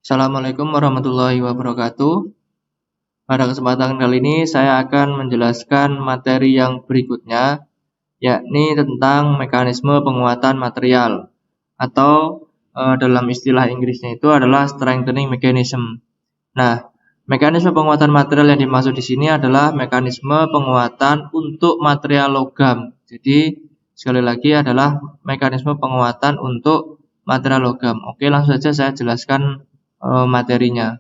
Assalamualaikum warahmatullahi wabarakatuh. Pada kesempatan kali ini saya akan menjelaskan materi yang berikutnya, yakni tentang mekanisme penguatan material atau dalam istilah Inggrisnya itu adalah strengthening mechanism. Nah, mekanisme penguatan material yang dimaksud di sini adalah mekanisme penguatan untuk material logam. Jadi sekali lagi adalah mekanisme penguatan untuk material logam. Oke, langsung saja saya jelaskan materinya.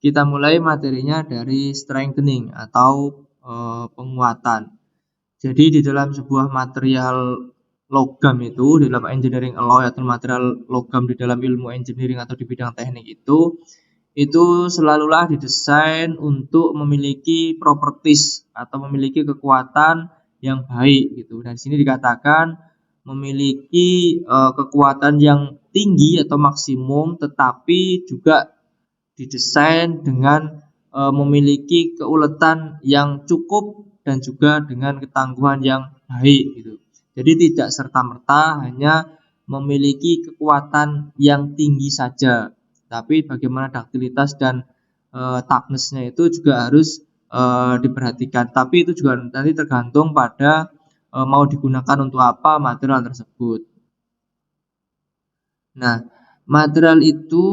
Kita mulai materinya dari strengthening atau penguatan. Jadi di dalam sebuah material logam itu, di dalam engineering alloy atau material logam di dalam ilmu engineering atau di bidang teknik itu selalulah didesain untuk memiliki properties atau memiliki kekuatan yang baik gitu. Dan di sini dikatakan memiliki kekuatan yang tinggi atau maksimum, tetapi juga didesain dengan memiliki keuletan yang cukup dan juga dengan ketangguhan yang baik gitu. Jadi tidak serta-merta hanya memiliki kekuatan yang tinggi saja, tapi bagaimana duktilitas dan toughness-nya itu juga harus diperhatikan. Tapi itu juga nanti tergantung pada mau digunakan untuk apa material tersebut. Nah, material itu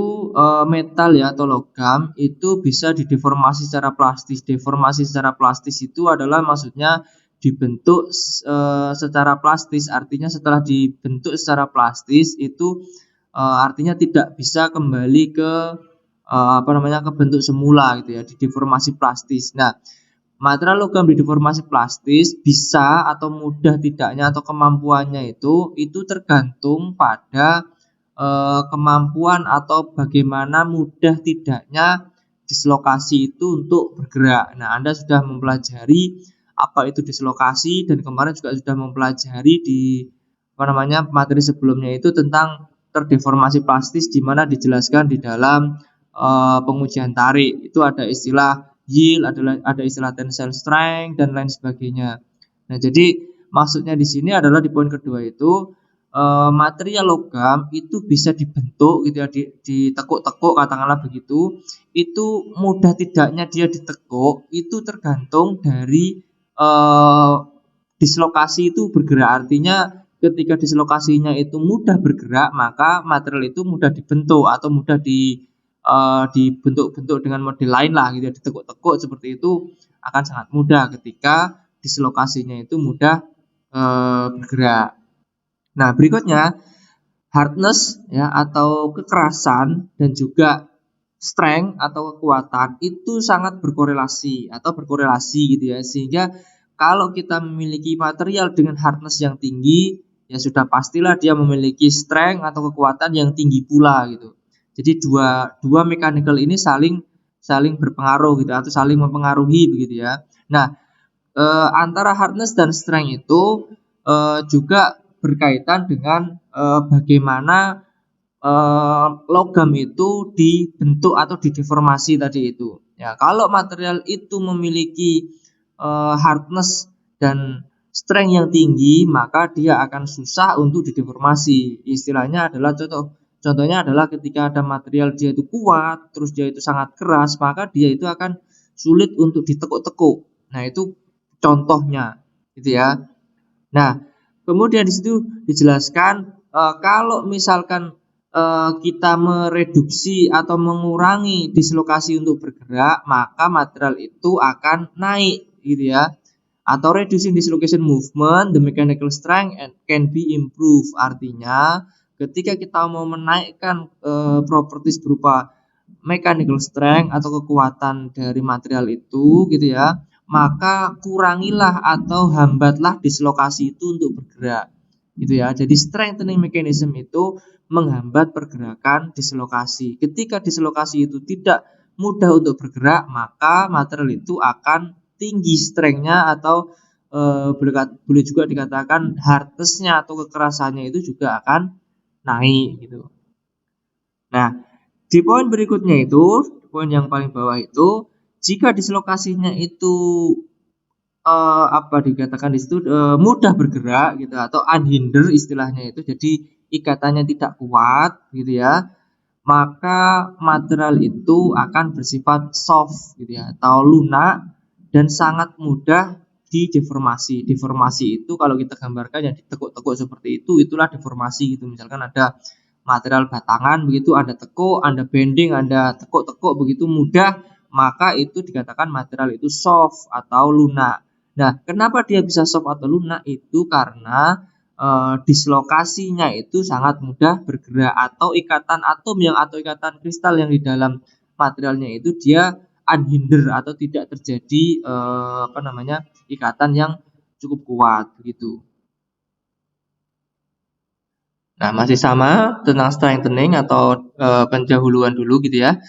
metal ya atau logam itu bisa dideformasi secara plastis. Deformasi secara plastis itu adalah maksudnya dibentuk secara plastis. Artinya setelah dibentuk secara plastis itu artinya tidak bisa kembali ke ke bentuk semula gitu ya, dideformasi plastis. Nah, material logam dideformasi plastis bisa atau mudah tidaknya atau kemampuannya itu tergantung pada kemampuan atau bagaimana mudah tidaknya dislokasi itu untuk bergerak. Nah, Anda sudah mempelajari apa itu dislokasi dan kemarin juga sudah mempelajari di materi sebelumnya itu tentang terdeformasi plastis, di mana dijelaskan di dalam pengujian tarik. Itu ada istilah yield, ada istilah tensile strength dan lain sebagainya. Nah, jadi maksudnya di sini adalah di poin kedua itu material logam itu bisa dibentuk gitu ya, ditekuk-tekuk katakanlah begitu. Itu mudah tidaknya dia ditekuk itu tergantung dari dislokasi itu bergerak. Artinya ketika dislokasinya itu mudah bergerak, maka material itu mudah dibentuk atau mudah dibentuk-bentuk dengan model lain lah gitu ya, ditekuk-tekuk seperti itu akan sangat mudah ketika dislokasinya itu mudah bergerak. Nah, berikutnya hardness ya atau kekerasan dan juga strength atau kekuatan itu sangat berkorelasi gitu ya. Sehingga kalau kita memiliki material dengan hardness yang tinggi, ya sudah pastilah dia memiliki strength atau kekuatan yang tinggi pula gitu. Jadi dua mechanical ini saling berpengaruh gitu atau saling mempengaruhi begitu ya. Nah, antara hardness dan strength itu juga berkaitan dengan bagaimana logam itu dibentuk atau dideformasi tadi itu. Ya, kalau material itu memiliki hardness dan strength yang tinggi, maka dia akan susah untuk dideformasi. Istilahnya adalah contohnya adalah ketika ada material dia itu kuat, terus dia itu sangat keras, maka dia itu akan sulit untuk ditekuk-tekuk. Nah, itu contohnya gitu ya. Nah, kemudian di situ dijelaskan kalau misalkan kita mereduksi atau mengurangi dislokasi untuk bergerak, maka material itu akan naik gitu ya. Atau reducing dislocation movement, the mechanical strength can be improved. Artinya ketika kita mau menaikkan properties berupa mechanical strength atau kekuatan dari material itu gitu ya, maka kurangilah atau hambatlah dislokasi itu untuk bergerak gitu ya. Jadi strengthening mechanism itu menghambat pergerakan dislokasi. Ketika dislokasi itu tidak mudah untuk bergerak, maka material itu akan tinggi strength-nya atau boleh juga dikatakan hardness-nya atau kekerasannya itu juga akan naik gitu. Nah, di poin berikutnya itu, poin yang paling bawah itu, jika dislokasinya itu dikatakan di situ mudah bergerak gitu atau unhindered istilahnya itu, jadi ikatannya tidak kuat gitu ya, maka material itu akan bersifat soft gitu ya, atau lunak dan sangat mudah dideformasi. Deformasi itu kalau kita gambarkan yang ditekuk-tekuk seperti itu, itulah deformasi gitu. Misalkan ada material batangan begitu, ada tekuk, ada bending, ada tekuk-tekuk begitu mudah, maka itu dikatakan material itu soft atau lunak. Nah, kenapa dia bisa soft atau lunak? Itu karena dislokasinya itu sangat mudah bergerak, atau ikatan atom yang atau ikatan kristal yang di dalam materialnya itu dia unhindered atau tidak terjadi ikatan yang cukup kuat begitu. Nah, masih sama tentang strengthening atau pendahuluan dulu gitu ya.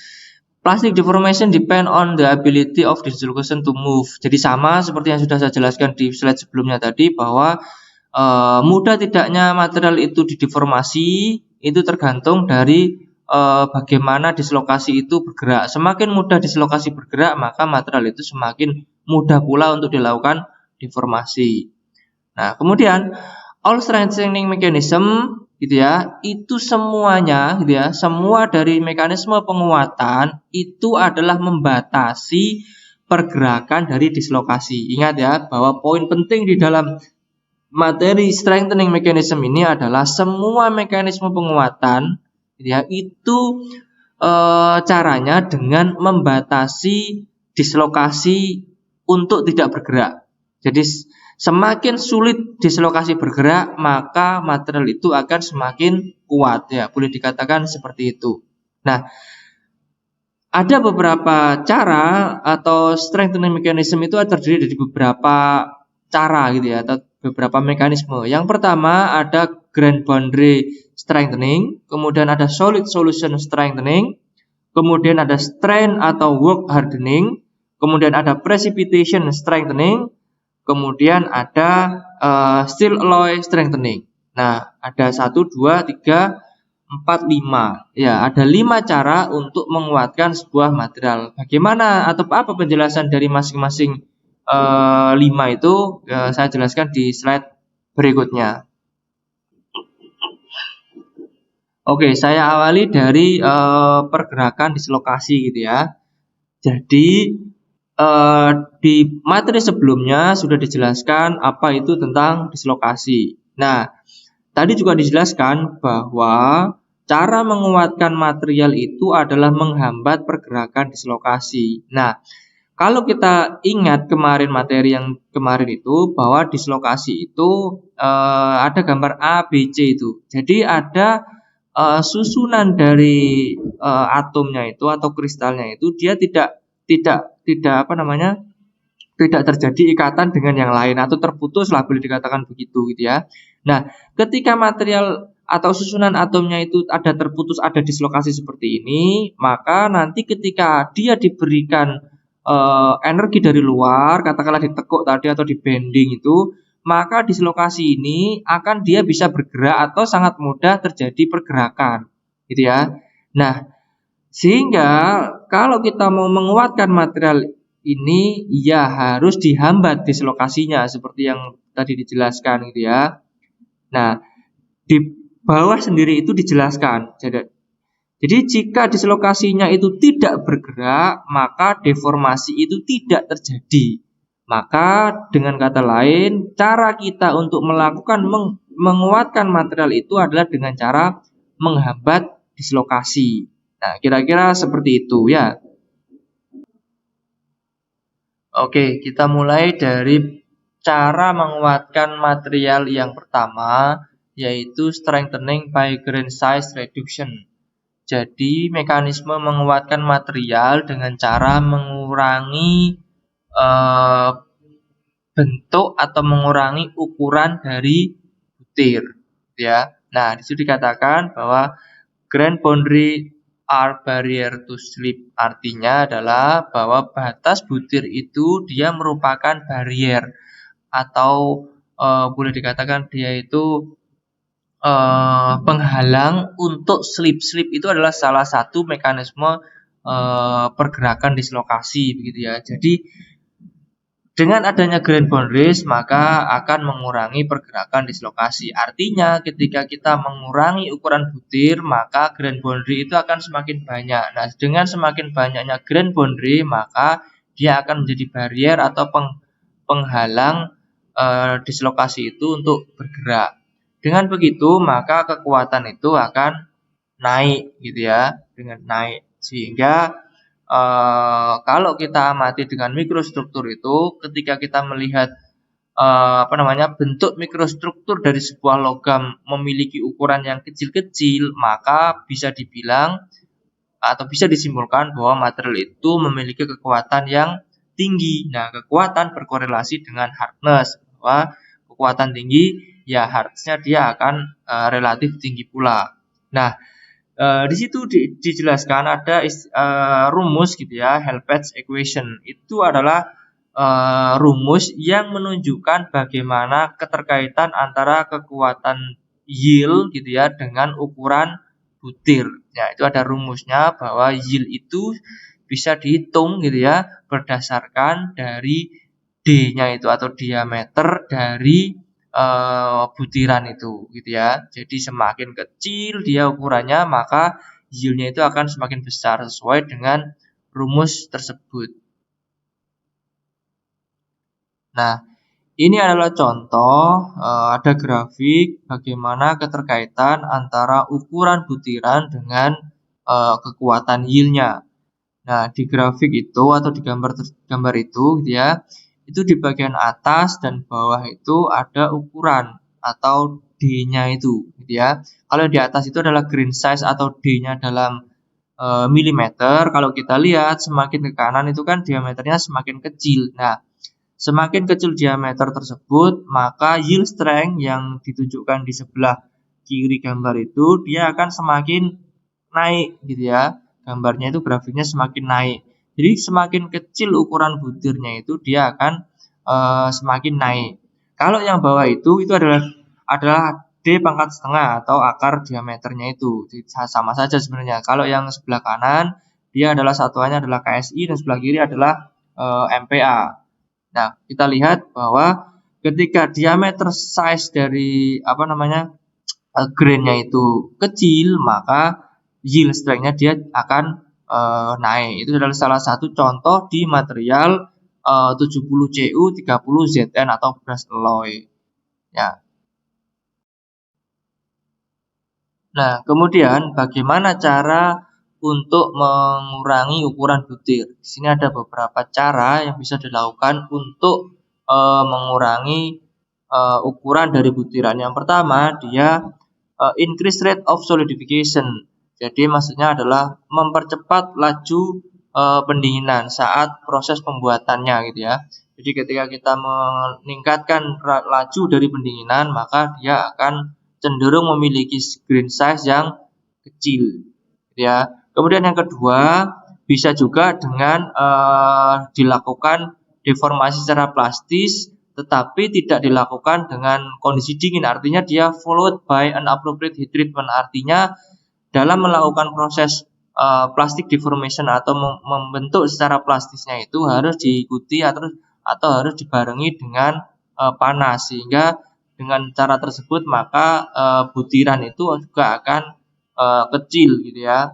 Plastic deformation depend on the ability of the solution to move. Jadi sama seperti yang sudah saya jelaskan di slide sebelumnya tadi, bahwa mudah tidaknya material itu dideformasi itu tergantung dari bagaimana dislokasi itu bergerak. Semakin mudah dislokasi bergerak, maka material itu semakin mudah pula untuk dilakukan deformasi. Nah, kemudian all strengthening mechanism gitu ya, itu semuanya gitu ya, semua dari mekanisme penguatan itu adalah membatasi pergerakan dari dislokasi. Ingat ya, bahwa poin penting di dalam materi strengthening mechanism ini adalah semua mekanisme penguatan ya, itu caranya dengan membatasi dislokasi untuk tidak bergerak. Jadi semakin sulit dislokasi bergerak, maka material itu akan semakin kuat ya, boleh dikatakan seperti itu. Nah, ada beberapa cara atau strengthening mechanism itu terdiri dari beberapa cara gitu ya, atau beberapa mekanisme. Yang pertama ada grand boundary strengthening, kemudian ada solid solution strengthening, kemudian ada strain atau work hardening, kemudian ada precipitation strengthening, kemudian ada steel alloy strengthening. Nah, ada 1, 2, 3, 4, 5. Ya, ada 5 cara untuk menguatkan sebuah material. Bagaimana atau apa penjelasan dari masing-masing 5 itu saya jelaskan di slide berikutnya. Oke, saya awali dari pergerakan dislokasi gitu ya. Jadi di materi sebelumnya sudah dijelaskan apa itu tentang dislokasi. Nah, tadi juga dijelaskan bahwa cara menguatkan material itu adalah menghambat pergerakan dislokasi. Nah, kalau kita ingat kemarin materi yang kemarin itu, bahwa dislokasi itu ada gambar A, B, C itu. Jadi ada susunan dari atomnya itu atau kristalnya itu dia tidak tidak terjadi ikatan dengan yang lain atau terputus lah, boleh dikatakan begitu gitu ya. Nah, ketika material atau susunan atomnya itu ada terputus, ada dislokasi seperti ini, maka nanti ketika dia diberikan energi dari luar, katakanlah ditekuk tadi atau di bending itu, maka dislokasi ini akan dia bisa bergerak atau sangat mudah terjadi pergerakan gitu ya. Nah, sehingga kalau kita mau menguatkan material ini, ya harus dihambat dislokasinya seperti yang tadi dijelaskan gitu ya. Nah, di bawah sendiri itu dijelaskan. Jadi jika dislokasinya itu tidak bergerak, maka deformasi itu tidak terjadi. Maka dengan kata lain, cara kita untuk melakukan menguatkan material itu adalah dengan cara menghambat dislokasi. Nah, kira-kira seperti itu ya. Oke, kita mulai dari cara menguatkan material yang pertama, yaitu strengthening by grain size reduction. Jadi mekanisme menguatkan material dengan cara mengurangi bentuk atau mengurangi ukuran dari butir, ya. Nah, di situ dikatakan bahwa grain boundary are barrier to slip. Artinya adalah bahwa batas butir itu dia merupakan barrier atau boleh dikatakan dia itu penghalang untuk slip. Slip itu adalah salah satu mekanisme pergerakan dislokasi begitu ya. Jadi Dengan adanya grain boundaries, maka akan mengurangi pergerakan dislokasi. Artinya, ketika kita mengurangi ukuran butir, maka grain boundary itu akan semakin banyak. Nah, dengan semakin banyaknya grain boundary, maka dia akan menjadi barrier atau penghalang dislokasi itu untuk bergerak. Dengan begitu, maka kekuatan itu akan naik, gitu ya, dengan naik. Sehingga kalau kita amati dengan mikrostruktur itu, ketika kita melihat bentuk mikrostruktur dari sebuah logam memiliki ukuran yang kecil-kecil, maka bisa dibilang atau bisa disimpulkan bahwa material itu memiliki kekuatan yang tinggi. Nah, kekuatan berkorelasi dengan hardness, bahwa kekuatan tinggi ya hardness-nya dia akan relatif tinggi pula. Nah, di situ dijelaskan ada rumus gitu ya, Helmholtz equation. Itu adalah rumus yang menunjukkan bagaimana keterkaitan antara kekuatan yield gitu ya dengan ukuran butir. Ya, itu ada rumusnya bahwa yield itu bisa dihitung gitu ya berdasarkan dari D-nya itu atau diameter dari butiran itu gitu ya. Jadi semakin kecil dia ukurannya, maka yield-nya itu akan semakin besar sesuai dengan rumus tersebut. Nah, ini adalah contoh ada grafik bagaimana keterkaitan antara ukuran butiran dengan kekuatan yield-nya. Nah, di grafik itu atau di gambar itu gitu ya, itu di bagian atas dan bawah itu ada ukuran atau D-nya itu gitu ya. Kalau di atas itu adalah grain size atau D-nya dalam milimeter. Kalau kita lihat semakin ke kanan itu kan diameternya semakin kecil. Nah, semakin kecil diameter tersebut, maka yield strength yang ditunjukkan di sebelah kiri gambar itu dia akan semakin naik gitu ya. Gambarnya itu grafiknya semakin naik. Jadi semakin kecil ukuran butirnya itu dia akan semakin naik. Kalau yang bawah itu adalah D pangkat setengah atau akar diameternya itu. Jadi sama saja sebenarnya. Kalau yang sebelah kanan dia adalah satuannya adalah KSI dan sebelah kiri adalah MPa. Nah, kita lihat bahwa ketika diameter size dari grainnya itu kecil, maka yield strength-nya dia akan naik. Itu adalah salah satu contoh di material 70Cu 30Zn atau brass alloy. Ya. Nah, kemudian bagaimana cara untuk mengurangi ukuran butir? Di sini ada beberapa cara yang bisa dilakukan untuk mengurangi ukuran dari butiran. Yang pertama, dia increase rate of solidification. Jadi maksudnya adalah mempercepat laju pendinginan saat proses pembuatannya gitu ya. Jadi ketika kita meningkatkan laju dari pendinginan, maka dia akan cenderung memiliki grain size yang kecil gitu ya. Kemudian yang kedua, bisa juga dengan dilakukan deformasi secara plastis tetapi tidak dilakukan dengan kondisi dingin, artinya dia followed by an appropriate heat treatment, artinya dalam melakukan proses plastic deformation atau membentuk secara plastisnya itu harus diikuti atau harus dibarengi dengan panas, sehingga dengan cara tersebut maka butiran itu juga akan kecil gitu ya.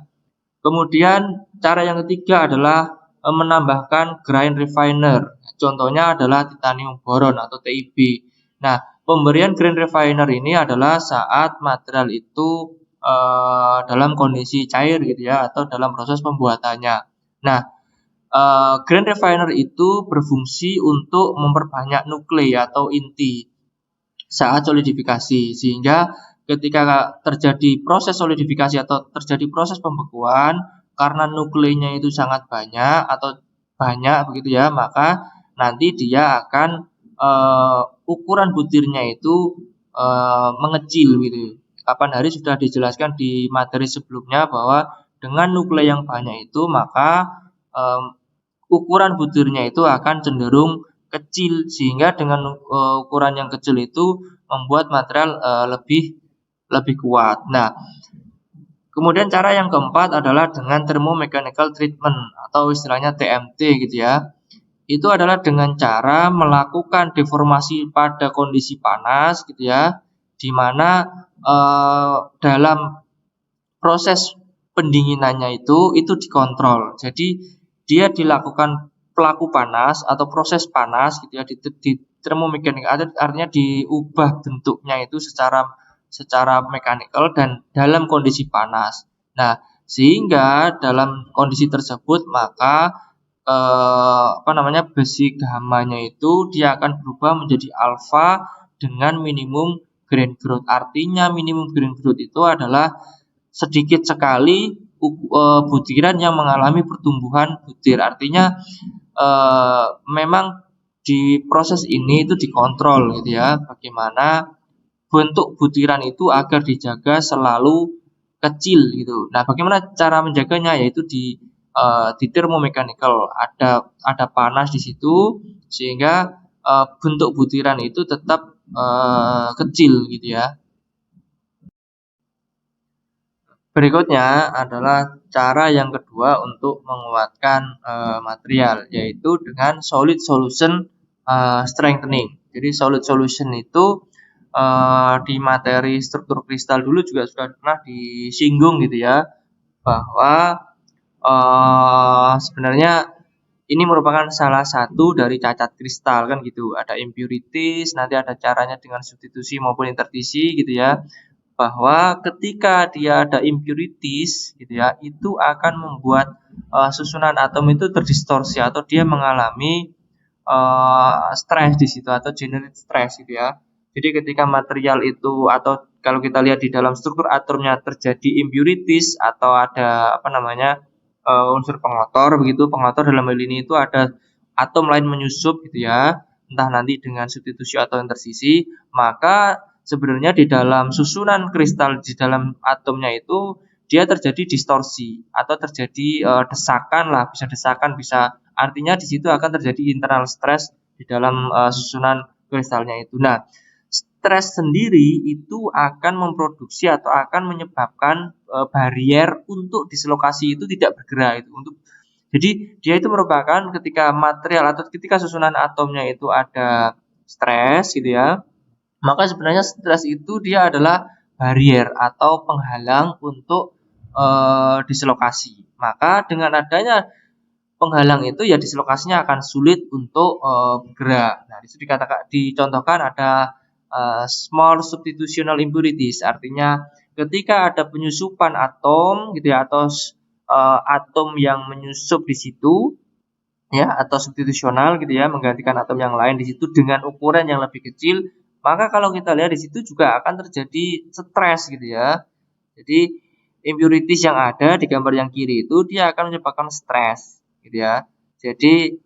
Kemudian cara yang ketiga adalah menambahkan grain refiner. Contohnya adalah titanium boron atau TiB. Nah, pemberian grain refiner ini adalah saat material itu dalam kondisi cair gitu ya atau dalam proses pembuatannya. Nah, grain refiner itu berfungsi untuk memperbanyak nuklei atau inti saat solidifikasi, sehingga ketika terjadi proses solidifikasi atau terjadi proses pembekuan karena nukleinya itu sangat banyak atau banyak begitu ya, maka nanti dia akan ukuran butirnya itu mengecil gitu. Kapan hari sudah dijelaskan di materi sebelumnya bahwa dengan nuklei yang banyak itu maka ukuran butirnya itu akan cenderung kecil, sehingga dengan ukuran yang kecil itu membuat material lebih kuat. Nah, kemudian cara yang keempat adalah dengan thermomechanical treatment atau istilahnya TMT gitu ya. itu adalah dengan cara melakukan deformasi pada kondisi panas gitu ya, di mana dalam proses pendinginannya itu dikontrol. Jadi dia dilakukan pelaku panas atau proses panas gitu ya di termomekanik, artinya diubah bentuknya itu secara mekanikal dan dalam kondisi panas. Nah, sehingga dalam kondisi tersebut maka besi gamanya itu dia akan berubah menjadi alfa dengan minimum grain growth. Artinya minimum grain growth itu adalah sedikit sekali butiran yang mengalami pertumbuhan butir. Artinya memang di proses ini itu dikontrol gitu ya, bagaimana bentuk butiran itu agar dijaga selalu kecil gitu. Nah, bagaimana cara menjaganya, yaitu di thermomechanical, ada panas di situ sehingga bentuk butiran itu tetap kecil gitu ya. Berikutnya adalah cara yang kedua untuk menguatkan material, yaitu dengan solid solution strengthening. Jadi solid solution itu di materi struktur kristal dulu juga sudah pernah disinggung gitu ya, bahwa sebenarnya ini merupakan salah satu dari cacat kristal kan gitu. Ada impurities, nanti ada caranya dengan substitusi maupun interdisi gitu ya, bahwa ketika dia ada impurities gitu ya, itu akan membuat susunan atom itu terdistorsi atau dia mengalami stres di situ atau generate stress gitu ya. Jadi ketika material itu, atau kalau kita lihat di dalam struktur atomnya terjadi impurities atau ada unsur pengotor begitu, pengotor dalam hal ini itu ada atom lain menyusup gitu ya, entah nanti dengan substitusi atau intersisi, maka sebenarnya di dalam susunan kristal di dalam atomnya itu dia terjadi distorsi atau terjadi desakan lah, bisa desakan, bisa, artinya di situ akan terjadi internal stress di dalam susunan kristalnya itu. Nah, stres sendiri itu akan memproduksi atau akan menyebabkan barrier untuk dislokasi itu tidak bergerak itu. Jadi dia itu merupakan ketika material atau ketika susunan atomnya itu ada stres gitu ya, maka sebenarnya stres itu dia adalah barrier atau penghalang untuk dislokasi. Maka dengan adanya penghalang itu ya dislokasinya akan sulit untuk bergerak. Nah, disitu dicontohkan ada small substitutional impurities, artinya ketika ada penyusupan atom gitu ya, atau atom yang menyusup di situ ya, atau substitusional gitu ya, menggantikan atom yang lain di situ dengan ukuran yang lebih kecil, maka kalau kita lihat di situ juga akan terjadi stres gitu ya. Jadi impurities yang ada di gambar yang kiri itu dia akan menyebabkan stres gitu ya. Jadi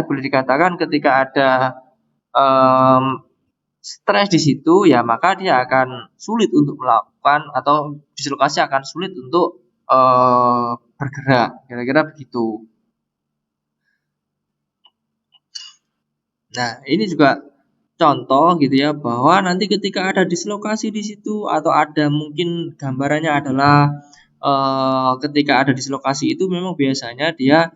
boleh dikatakan ketika ada stres di situ ya, maka dia akan sulit untuk melakukan, atau dislokasi akan sulit untuk bergerak, kira-kira begitu. Nah, ini juga contoh gitu ya, bahwa nanti ketika ada dislokasi di situ, atau ada mungkin gambarannya adalah ketika ada dislokasi itu memang biasanya dia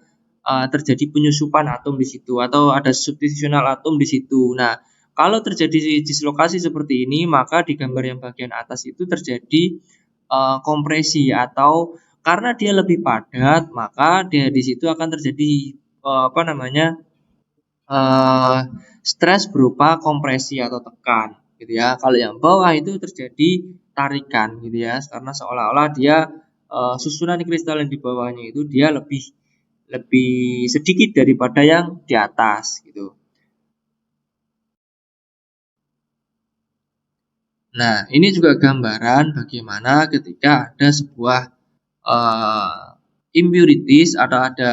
terjadi penyusupan atom di situ atau ada substitusional atom di situ. Nah, kalau terjadi dislokasi seperti ini, maka di gambar yang bagian atas itu terjadi kompresi, atau karena dia lebih padat, maka dia di situ akan terjadi stres berupa kompresi atau tekan gitu ya. Kalau yang bawah itu terjadi tarikan gitu ya, karena seolah-olah dia susunan kristal yang di bawahnya itu dia lebih sedikit daripada yang di atas gitu. Nah, ini juga gambaran bagaimana ketika ada sebuah impurities atau ada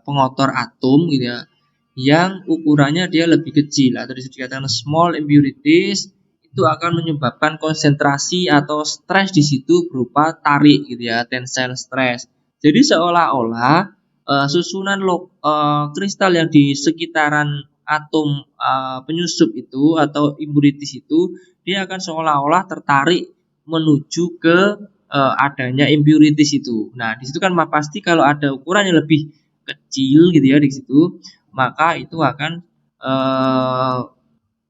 pengotor atom gitu ya, yang ukurannya dia lebih kecil, atau dikatakan small impurities, itu akan menyebabkan konsentrasi atau stres di situ berupa tarik gitu ya, tensile stress. Jadi seolah-olah susunan kristal yang di sekitaran atom penyusup itu atau impurities itu, dia akan seolah-olah tertarik menuju ke adanya impurities itu. Nah, di situ kan pasti kalau ada ukuran yang lebih kecil gitu ya di situ, maka itu akan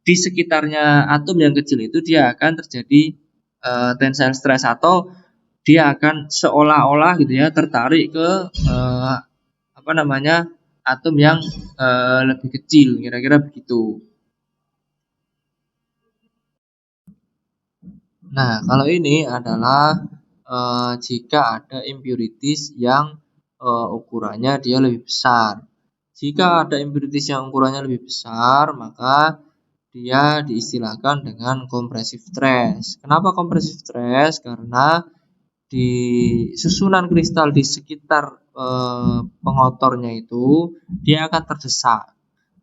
di sekitarnya atom yang kecil itu dia akan terjadi tensile stress, atau dia akan seolah-olah gitu ya tertarik ke apa namanya atom yang lebih kecil, kira-kira begitu. Nah, kalau ini adalah jika ada impurities yang ukurannya dia lebih besar. Jika ada impurities yang ukurannya lebih besar, maka dia diistilahkan dengan compressive stress. Kenapa compressive stress? Karena di susunan kristal di sekitar pengotornya itu dia akan terdesak,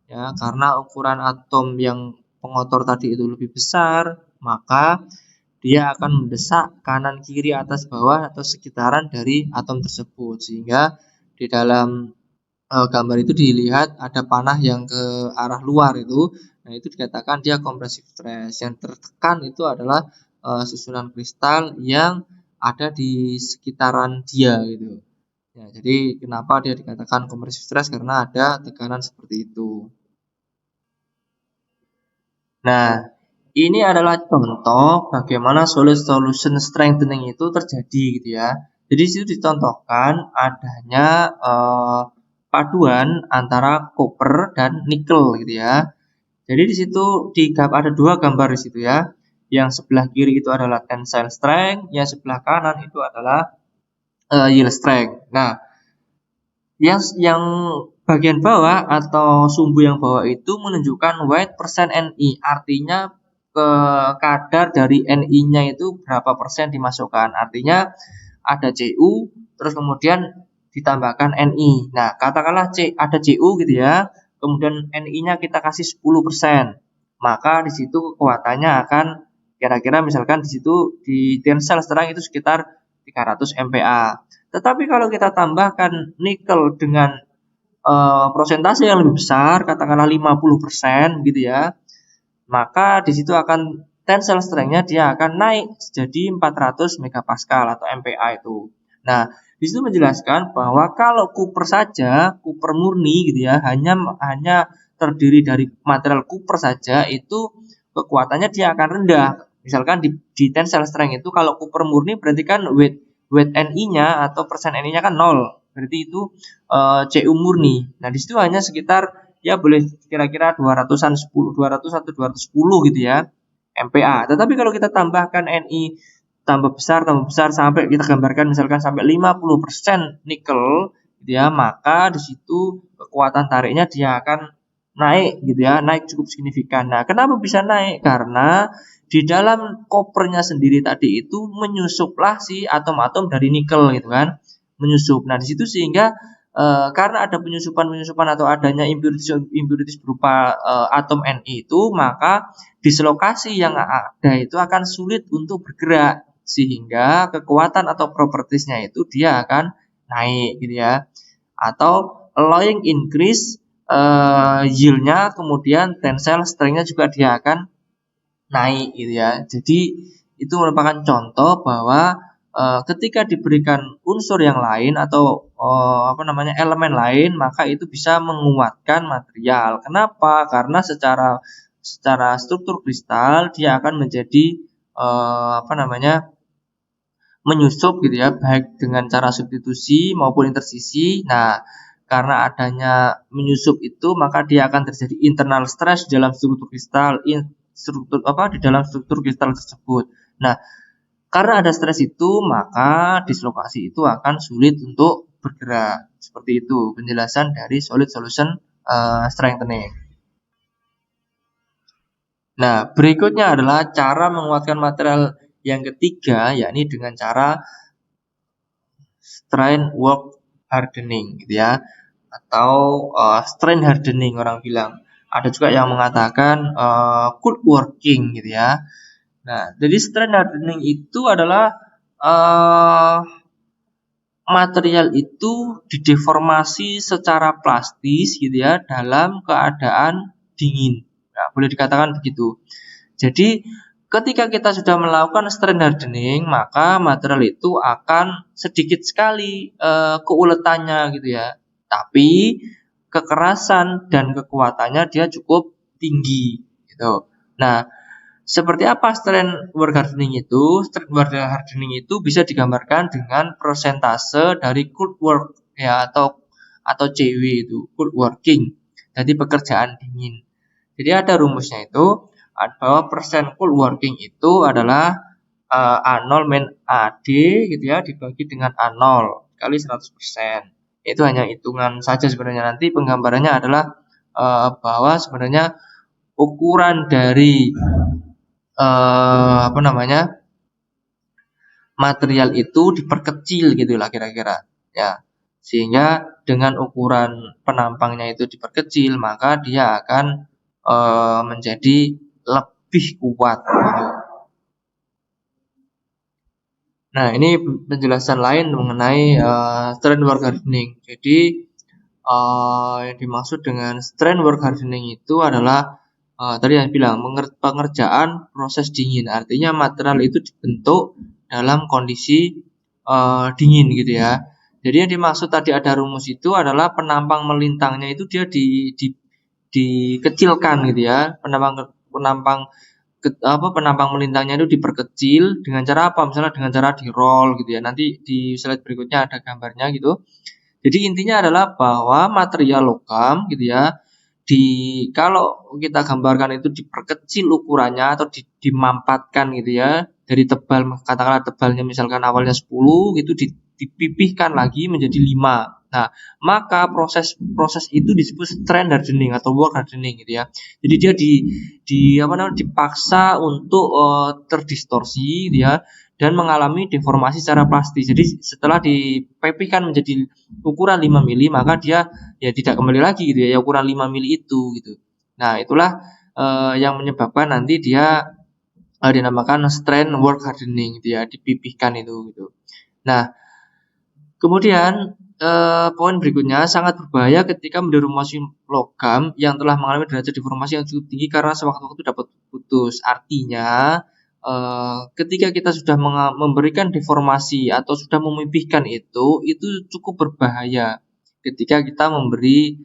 ya, karena ukuran atom yang pengotor tadi itu lebih besar, maka dia akan mendesak kanan kiri atas bawah atau sekitaran dari atom tersebut, sehingga di dalam gambar itu dilihat ada panah yang ke arah luar itu. Nah, itu dikatakan dia compressive stress. Yang tertekan itu adalah susunan kristal yang ada di sekitaran dia gitu. Ya, jadi kenapa dia dikatakan compressive stress? Karena ada tekanan seperti itu. Nah, ini adalah contoh bagaimana solid solution strengthening itu terjadi gitu ya. Jadi di situ dicontohkan adanya paduan antara koper dan nikel gitu ya. Jadi di situ ada dua gambar di situ ya. Yang sebelah kiri itu adalah tensile strength, yang sebelah kanan itu adalah yield strength. Nah, yang bagian bawah atau sumbu yang bawah itu menunjukkan weight persen Ni, artinya kadar dari Ni-nya itu berapa persen dimasukkan. Artinya ada Cu, terus kemudian ditambahkan Ni. Nah, katakanlah ada Cu gitu ya, kemudian Ni-nya kita kasih 10%. Maka di situ kekuatannya akan kira-kira misalkan di situ di tensile strength itu sekitar 300 MPa. Tetapi kalau kita tambahkan nikel dengan prosentase yang lebih besar, katakanlah 50% gitu ya, maka di situ akan tensile strength-nya dia akan naik jadi 400 megapascal atau MPa itu. Nah, di situ menjelaskan bahwa kalau Cooper saja, Cooper murni gitu ya, hanya terdiri dari material Cooper saja, itu kekuatannya dia akan rendah. Misalkan di tensile strength itu kalau Cooper murni berarti kan weight Ni-nya atau persen Ni-nya kan 0. Berarti itu Cu murni. Nah, di situ hanya sekitar ya boleh kira-kira 200-an 200 atau 210 gitu ya MPa. Tetapi kalau kita tambahkan Ni tambah besar sampai kita gambarkan misalkan sampai 50% nikel gitu ya, maka di situ kekuatan tariknya dia akan naik gitu ya, naik cukup signifikan. Nah, kenapa bisa naik? Karena di dalam kopernya sendiri tadi itu menyusuplah si atom-atom dari nikel gitu kan, menyusup. Nah, di situ sehingga karena ada penyusupan atau adanya impurities berupa atom Ni itu, maka dislokasi yang ada itu akan sulit untuk bergerak, sehingga kekuatan atau propertiesnya itu dia akan naik gitu ya, atau allowing increase yield-nya, kemudian tensile strength-nya juga dia akan naik gitu ya. Jadi itu merupakan contoh bahwa ketika diberikan unsur yang lain atau elemen lain, maka itu bisa menguatkan material. Kenapa? Karena secara struktur kristal dia akan menjadi menyusup gitu ya, baik dengan cara substitusi maupun intersisi. Nah, karena adanya menyusup itu, maka dia akan terjadi internal stress di dalam struktur kristal, di dalam struktur kristal tersebut. Nah, karena ada stres itu, maka dislokasi itu akan sulit untuk bergerak. Seperti itu penjelasan dari solid solution strengthening. Nah, berikutnya adalah cara menguatkan material yang ketiga, yakni dengan cara strain work hardening gitu ya, atau strain hardening orang bilang. Ada juga yang mengatakan cold working gitu ya. Nah, jadi strain hardening itu adalah material itu dideformasi secara plastis gitu ya dalam keadaan dingin. Nah, boleh dikatakan begitu. Jadi ketika kita sudah melakukan strain hardening, maka material itu akan sedikit sekali keuletannya gitu ya. tapi kekerasan dan kekuatannya dia cukup tinggi gitu. Nah, seperti apa strength work hardening itu? Strength work hardening itu bisa digambarkan dengan persentase dari cold work ya, atau CW itu, cold working. Jadi pekerjaan dingin. Jadi ada rumusnya itu bahwa persen cold working itu adalah A0 min AD gitu ya, dibagi dengan A0 kali 100%. Itu hanya hitungan saja sebenarnya. Nanti penggambarannya adalah bahwa sebenarnya ukuran dari material itu diperkecil gitulah kira-kira ya, sehingga dengan ukuran penampangnya itu diperkecil maka dia akan menjadi lebih kuat gitu. Nah, ini penjelasan lain mengenai strength work hardening. Jadi yang dimaksud dengan strength work hardening itu adalah tadi yang bilang pengerjaan proses dingin. Artinya material itu dibentuk dalam kondisi dingin gitu ya. Jadi yang dimaksud tadi ada rumus itu adalah penampang melintangnya itu dia dikecilkan gitu ya. Penampang melintangnya itu diperkecil dengan cara apa? Misalnya dengan cara di roll gitu ya. Nanti di slide berikutnya ada gambarnya gitu. Jadi intinya adalah bahwa material logam gitu ya, kalau kita gambarkan itu diperkecil ukurannya atau dimampatkan gitu ya, dari tebal, katakanlah tebalnya misalkan awalnya 10 gitu, dipipihkan lagi menjadi 5. Nah, maka proses itu disebut strength hardening atau work hardening gitu ya. Jadi dia dipaksa untuk terdistorsi gitu ya, dan mengalami deformasi secara plastis. Jadi setelah dipipihkan menjadi ukuran 5 mili, maka dia ya tidak kembali lagi gitu ya, ukuran 5 mili itu gitu. Nah, itulah yang menyebabkan nanti dia dinamakan strength work hardening gitu ya, dipipihkan itu gitu. Nah, kemudian poin berikutnya sangat berbahaya ketika mendeformasi logam yang telah mengalami derajat deformasi yang cukup tinggi karena sewaktu-waktu dapat putus. Artinya ketika kita sudah memberikan deformasi atau sudah memipihkan itu cukup berbahaya ketika kita memberi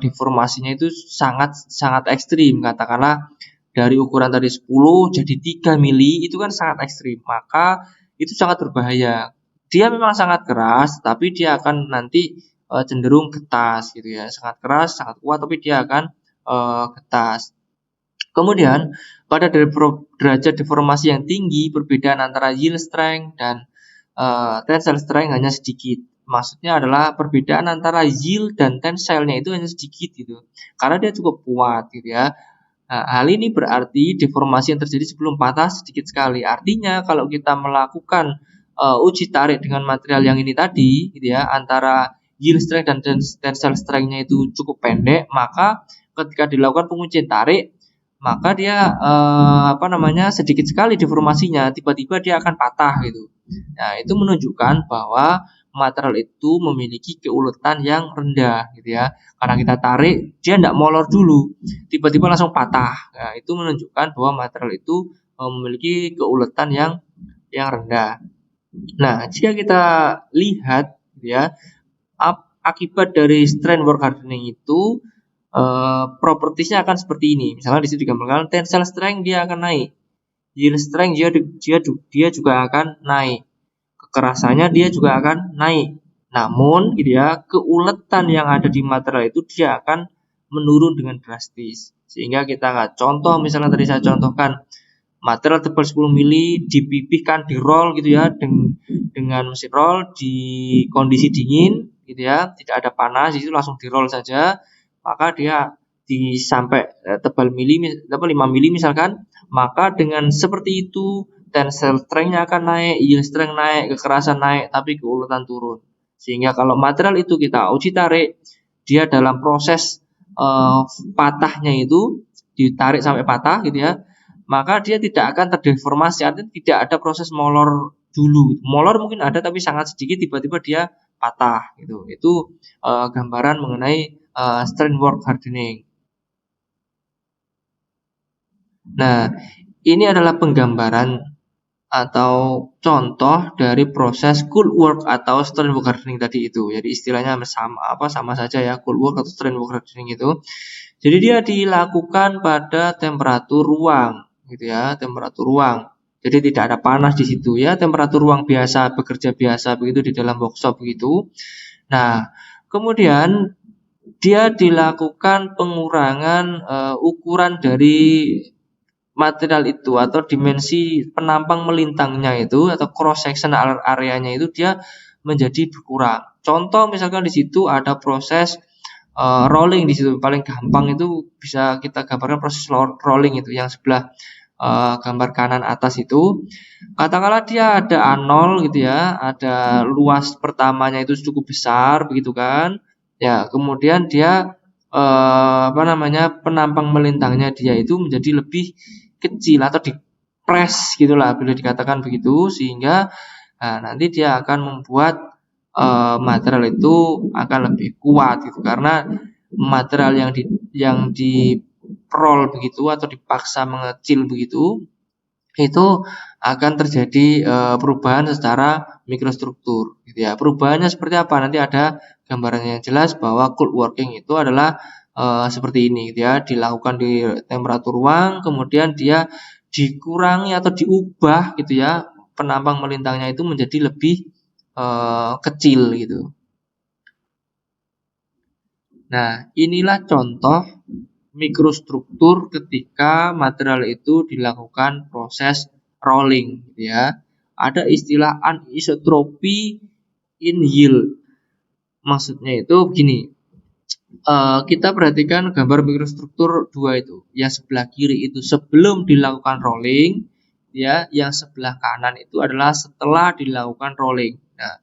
deformasinya itu sangat sangat ekstrim. Katakanlah dari ukuran tadi 10 jadi 3 mili, itu kan sangat ekstrim, maka itu sangat berbahaya. Dia memang sangat keras, tapi dia akan nanti cenderung getas gitu ya, sangat keras, sangat kuat, tapi dia akan getas. Kemudian pada derajat deformasi yang tinggi, perbedaan antara yield strength dan tensile strength hanya sedikit. Maksudnya adalah perbedaan antara yield dan tensile-nya itu hanya sedikit gitu, karena dia cukup kuat gitu ya. Nah, hal ini berarti deformasi yang terjadi sebelum patah sedikit sekali. Artinya kalau kita melakukan uji tarik dengan material yang ini tadi gitu ya, antara yield strength dan tensile strength-nya itu cukup pendek, maka ketika dilakukan pengujian tarik, maka dia sedikit sekali deformasinya, tiba-tiba dia akan patah gitu. Nah, itu menunjukkan bahwa material itu memiliki keuletan yang rendah gitu ya. Karena kita tarik, dia tidak molor dulu, tiba-tiba langsung patah. Nah, itu menunjukkan bahwa material itu memiliki keuletan yang rendah. Nah, jika kita lihat ya, akibat dari strength work hardening itu propertiesnya akan seperti ini. Misalnya di situ digambarkan tensile strength dia akan naik, yield strength dia juga akan naik, kekerasannya dia juga akan naik. Namun gitu ya, keuletan yang ada di material itu dia akan menurun dengan drastis. Sehingga kita contoh, misalnya tadi saya contohkan material tebal 10 mili dipipihkan, di roll gitu ya, dengan mesin roll di kondisi dingin gitu ya, tidak ada panas, itu langsung di roll saja, maka dia sampai tebal 5 mili misalkan, maka dengan seperti itu tensile strength-nya akan naik, yield strength naik, kekerasan naik, tapi keuletan turun. Sehingga kalau material itu kita uji tarik, dia dalam proses patahnya itu ditarik sampai patah gitu ya, maka dia tidak akan terdeformasi, artinya tidak ada proses molor dulu. Molor mungkin ada tapi sangat sedikit, tiba-tiba dia patah gitu. Itu gambaran mengenai strength work hardening. Nah, ini adalah penggambaran atau contoh dari proses cold work atau strain work hardening tadi itu. Jadi istilahnya sama saja ya, cold work atau strain work hardening itu. Jadi dia dilakukan pada temperatur ruang gitu ya, temperatur ruang. Jadi tidak ada panas di situ ya, temperatur ruang biasa, bekerja biasa begitu di dalam workshop begitu. Nah, kemudian dia dilakukan pengurangan ukuran dari material itu atau dimensi penampang melintangnya itu atau cross section areanya itu dia menjadi berkurang. Contoh misalkan di situ ada proses rolling di situ, paling gampang itu bisa kita gambarkan proses rolling itu yang sebelah gambar kanan atas itu. Katakanlah dia ada A0 gitu ya, ada luas pertamanya itu cukup besar begitu kan. Ya, kemudian dia penampang melintangnya dia itu menjadi lebih kecil atau dipres gitulah bila dikatakan begitu, sehingga nanti dia akan membuat material itu akan lebih kuat gitu, karena material yang di roll begitu atau dipaksa mengecil begitu itu akan terjadi perubahan secara mikrostruktur gitu ya. Perubahannya seperti apa? Nanti ada gambarannya yang jelas bahwa cold working itu adalah seperti ini gitu ya, dilakukan di temperatur ruang, kemudian dia dikurangi atau diubah gitu ya, penampang melintangnya itu menjadi lebih kecil gitu. Nah, inilah contoh mikrostruktur ketika material itu dilakukan proses rolling gitu ya. Ada istilah anisotropy in yield. Maksudnya itu begini. Kita perhatikan gambar mikrostruktur 2 itu. Yang sebelah kiri itu sebelum dilakukan rolling, ya, yang sebelah kanan itu adalah setelah dilakukan rolling. Nah,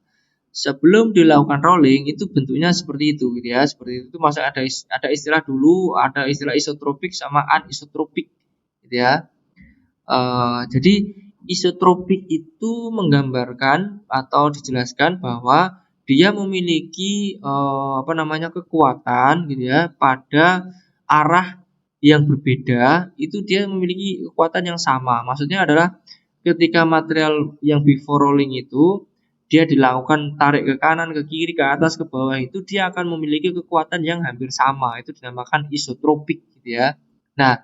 sebelum dilakukan rolling itu bentuknya seperti itu gitu ya. Seperti itu masa ada istilah dulu, ada istilah isotropik sama anisotropik gitu ya. Jadi isotropik itu menggambarkan atau dijelaskan bahwa dia memiliki kekuatan gitu ya pada arah yang berbeda, itu dia memiliki kekuatan yang sama. Maksudnya adalah ketika material yang before rolling itu dia dilakukan tarik ke kanan, ke kiri, ke atas, ke bawah, itu dia akan memiliki kekuatan yang hampir sama. Itu dinamakan isotropik gitu ya. Nah,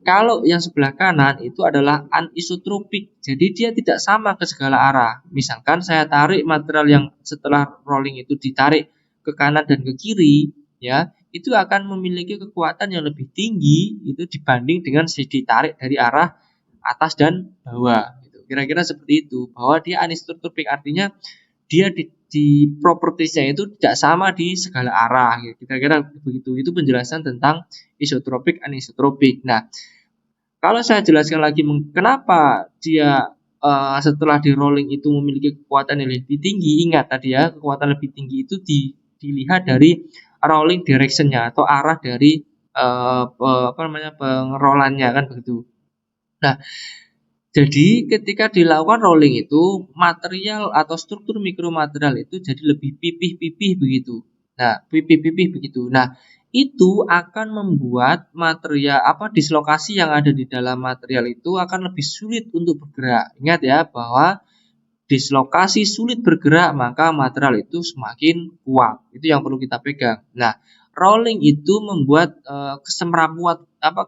kalau yang sebelah kanan itu adalah anisotropik. Jadi dia tidak sama ke segala arah. Misalkan saya tarik material yang setelah rolling itu ditarik ke kanan dan ke kiri, ya, itu akan memiliki kekuatan yang lebih tinggi itu dibanding dengan ditarik dari arah atas dan bawah. Kira-kira seperti itu. Bahwa dia anisotropik artinya dia di propertiesnya itu tidak sama di segala arah. Kira-kira begitu. Itu penjelasan tentang isotropik, anisotropik. Nah, kalau saya jelaskan lagi kenapa dia setelah di rolling itu memiliki kekuatan yang lebih tinggi, ingat tadi ya, kekuatan lebih tinggi itu dilihat dari rolling directionnya atau arah dari pengerolannya kan begitu. Nah, jadi ketika dilakukan rolling itu material atau struktur mikromaterial itu jadi lebih pipih-pipih begitu. Nah, pipih-pipih begitu. Nah, itu akan membuat material dislokasi yang ada di dalam material itu akan lebih sulit untuk bergerak. Ingat ya bahwa dislokasi sulit bergerak, maka material itu semakin kuat. Itu yang perlu kita pegang. Nah, rolling itu membuat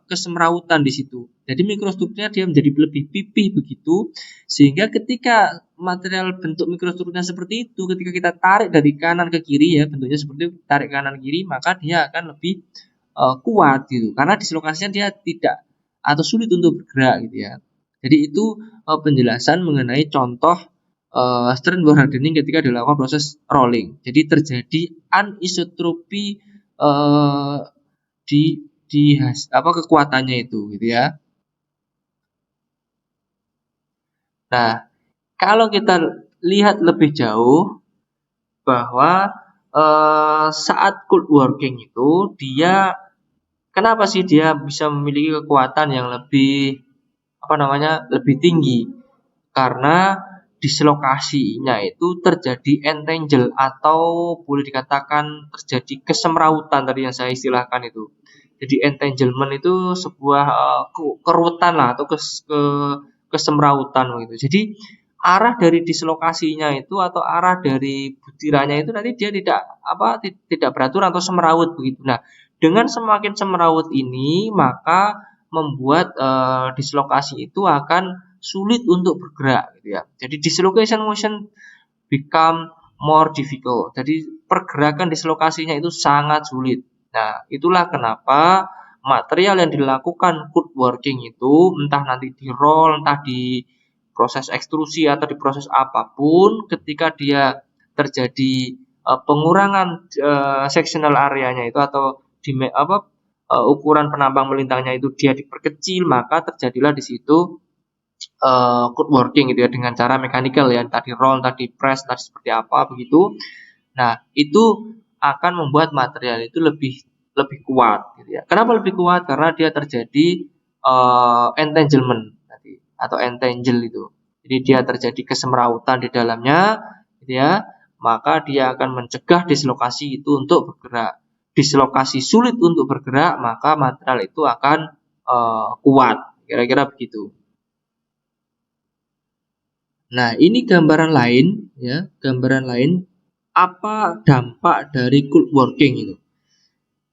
kesemrawutan di situ. Jadi mikrostrukturnya dia menjadi lebih pipih begitu, sehingga ketika material bentuk mikrostrukturnya seperti itu, ketika kita tarik dari kanan ke kiri ya, bentuknya seperti itu, tarik kanan kiri, maka dia akan lebih kuat gitu. Karena dislokasinya dia tidak atau sulit untuk bergerak gitu ya. Jadi itu penjelasan mengenai contoh strain bore hardening ketika dilakukan proses rolling. Jadi terjadi anisotropy di kekuatannya itu gitu ya. Nah, kalau kita lihat lebih jauh bahwa saat cold working itu dia kenapa sih dia bisa memiliki kekuatan yang lebih lebih tinggi? Karena dislokasinya itu terjadi entangle atau boleh dikatakan terjadi kesemrawutan tadi yang saya istilahkan itu. Jadi entanglement itu sebuah kerutan lah atau kesemrautan gitu. Jadi arah dari dislokasinya itu atau arah dari butirannya itu nanti dia tidak beratur atau semeraut begitu. Nah, dengan semakin semeraut ini maka membuat dislokasi itu akan sulit untuk bergerak gitu ya. Jadi dislocation motion become more difficult. Jadi pergerakan dislokasinya itu sangat sulit. Nah, itulah kenapa material yang dilakukan woodworking itu entah nanti di roll, entah di proses ekstrusi atau di proses apapun, ketika dia terjadi pengurangan sectional areanya itu atau ukuran penambang melintangnya itu dia diperkecil, maka terjadilah di situ woodworking gitu ya dengan cara mechanical ya, tadi roll, tadi press, tadi seperti apa begitu. Nah, itu akan membuat material itu lebih kuat gitu ya. Kenapa lebih kuat? Karena dia terjadi entanglement tadi atau entangle itu. Jadi dia terjadi kesemrautan di dalamnya gitu ya. Maka dia akan mencegah dislokasi itu untuk bergerak. Dislokasi sulit untuk bergerak, maka material itu akan kuat. Kira-kira begitu. Nah, ini gambaran lain ya, gambaran lain apa dampak dari woodworking itu.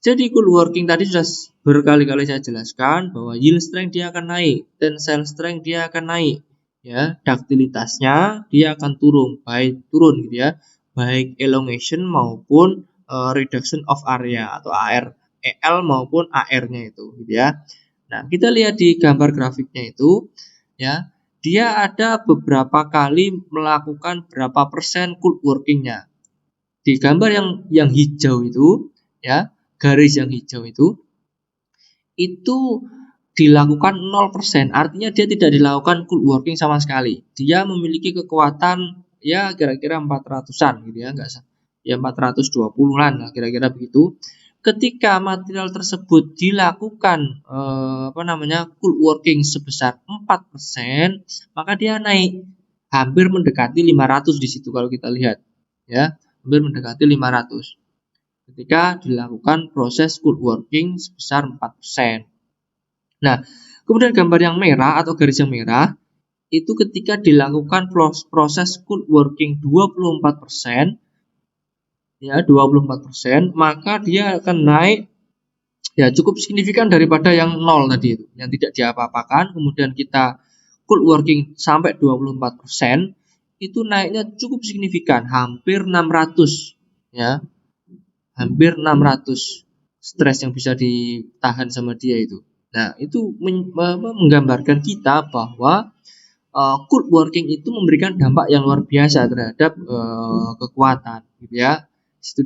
Jadi woodworking tadi sudah berkali-kali saya jelaskan bahwa yield strength dia akan naik, tensile strength dia akan naik, ya, ductilitasnya dia akan turun gitu ya, baik elongation maupun reduction of area atau AR, EL maupun AR-nya itu, gitu ya. Nah, kita lihat di gambar grafiknya itu, ya. Dia ada beberapa kali melakukan berapa persen woodworking-nya. Di gambar yang hijau itu, ya, garis yang hijau itu dilakukan 0%, artinya dia tidak dilakukan woodworking sama sekali. Dia memiliki kekuatan ya kira-kira 400-an gitu ya, enggak ya 420-an lah kira-kira begitu. Ketika material tersebut dilakukan woodworking sebesar 4%, maka dia naik hampir mendekati 500 di situ kalau kita lihat ya, hampir mendekati 500 ketika dilakukan proses woodworking sebesar 4%. Nah, kemudian gambar yang merah atau garis yang merah itu ketika dilakukan proses woodworking 24%, ya 24%, maka dia akan naik ya cukup signifikan daripada yang 0 tadi itu, yang tidak diapa-apakan. Kemudian kita woodworking sampai 24%, itu naiknya cukup signifikan, hampir 600 ya. Hampir 600 stres yang bisa ditahan sama dia itu. Nah, itu menggambarkan kita bahwa woodworking itu memberikan dampak yang luar biasa terhadap kekuatan gitu ya. Itu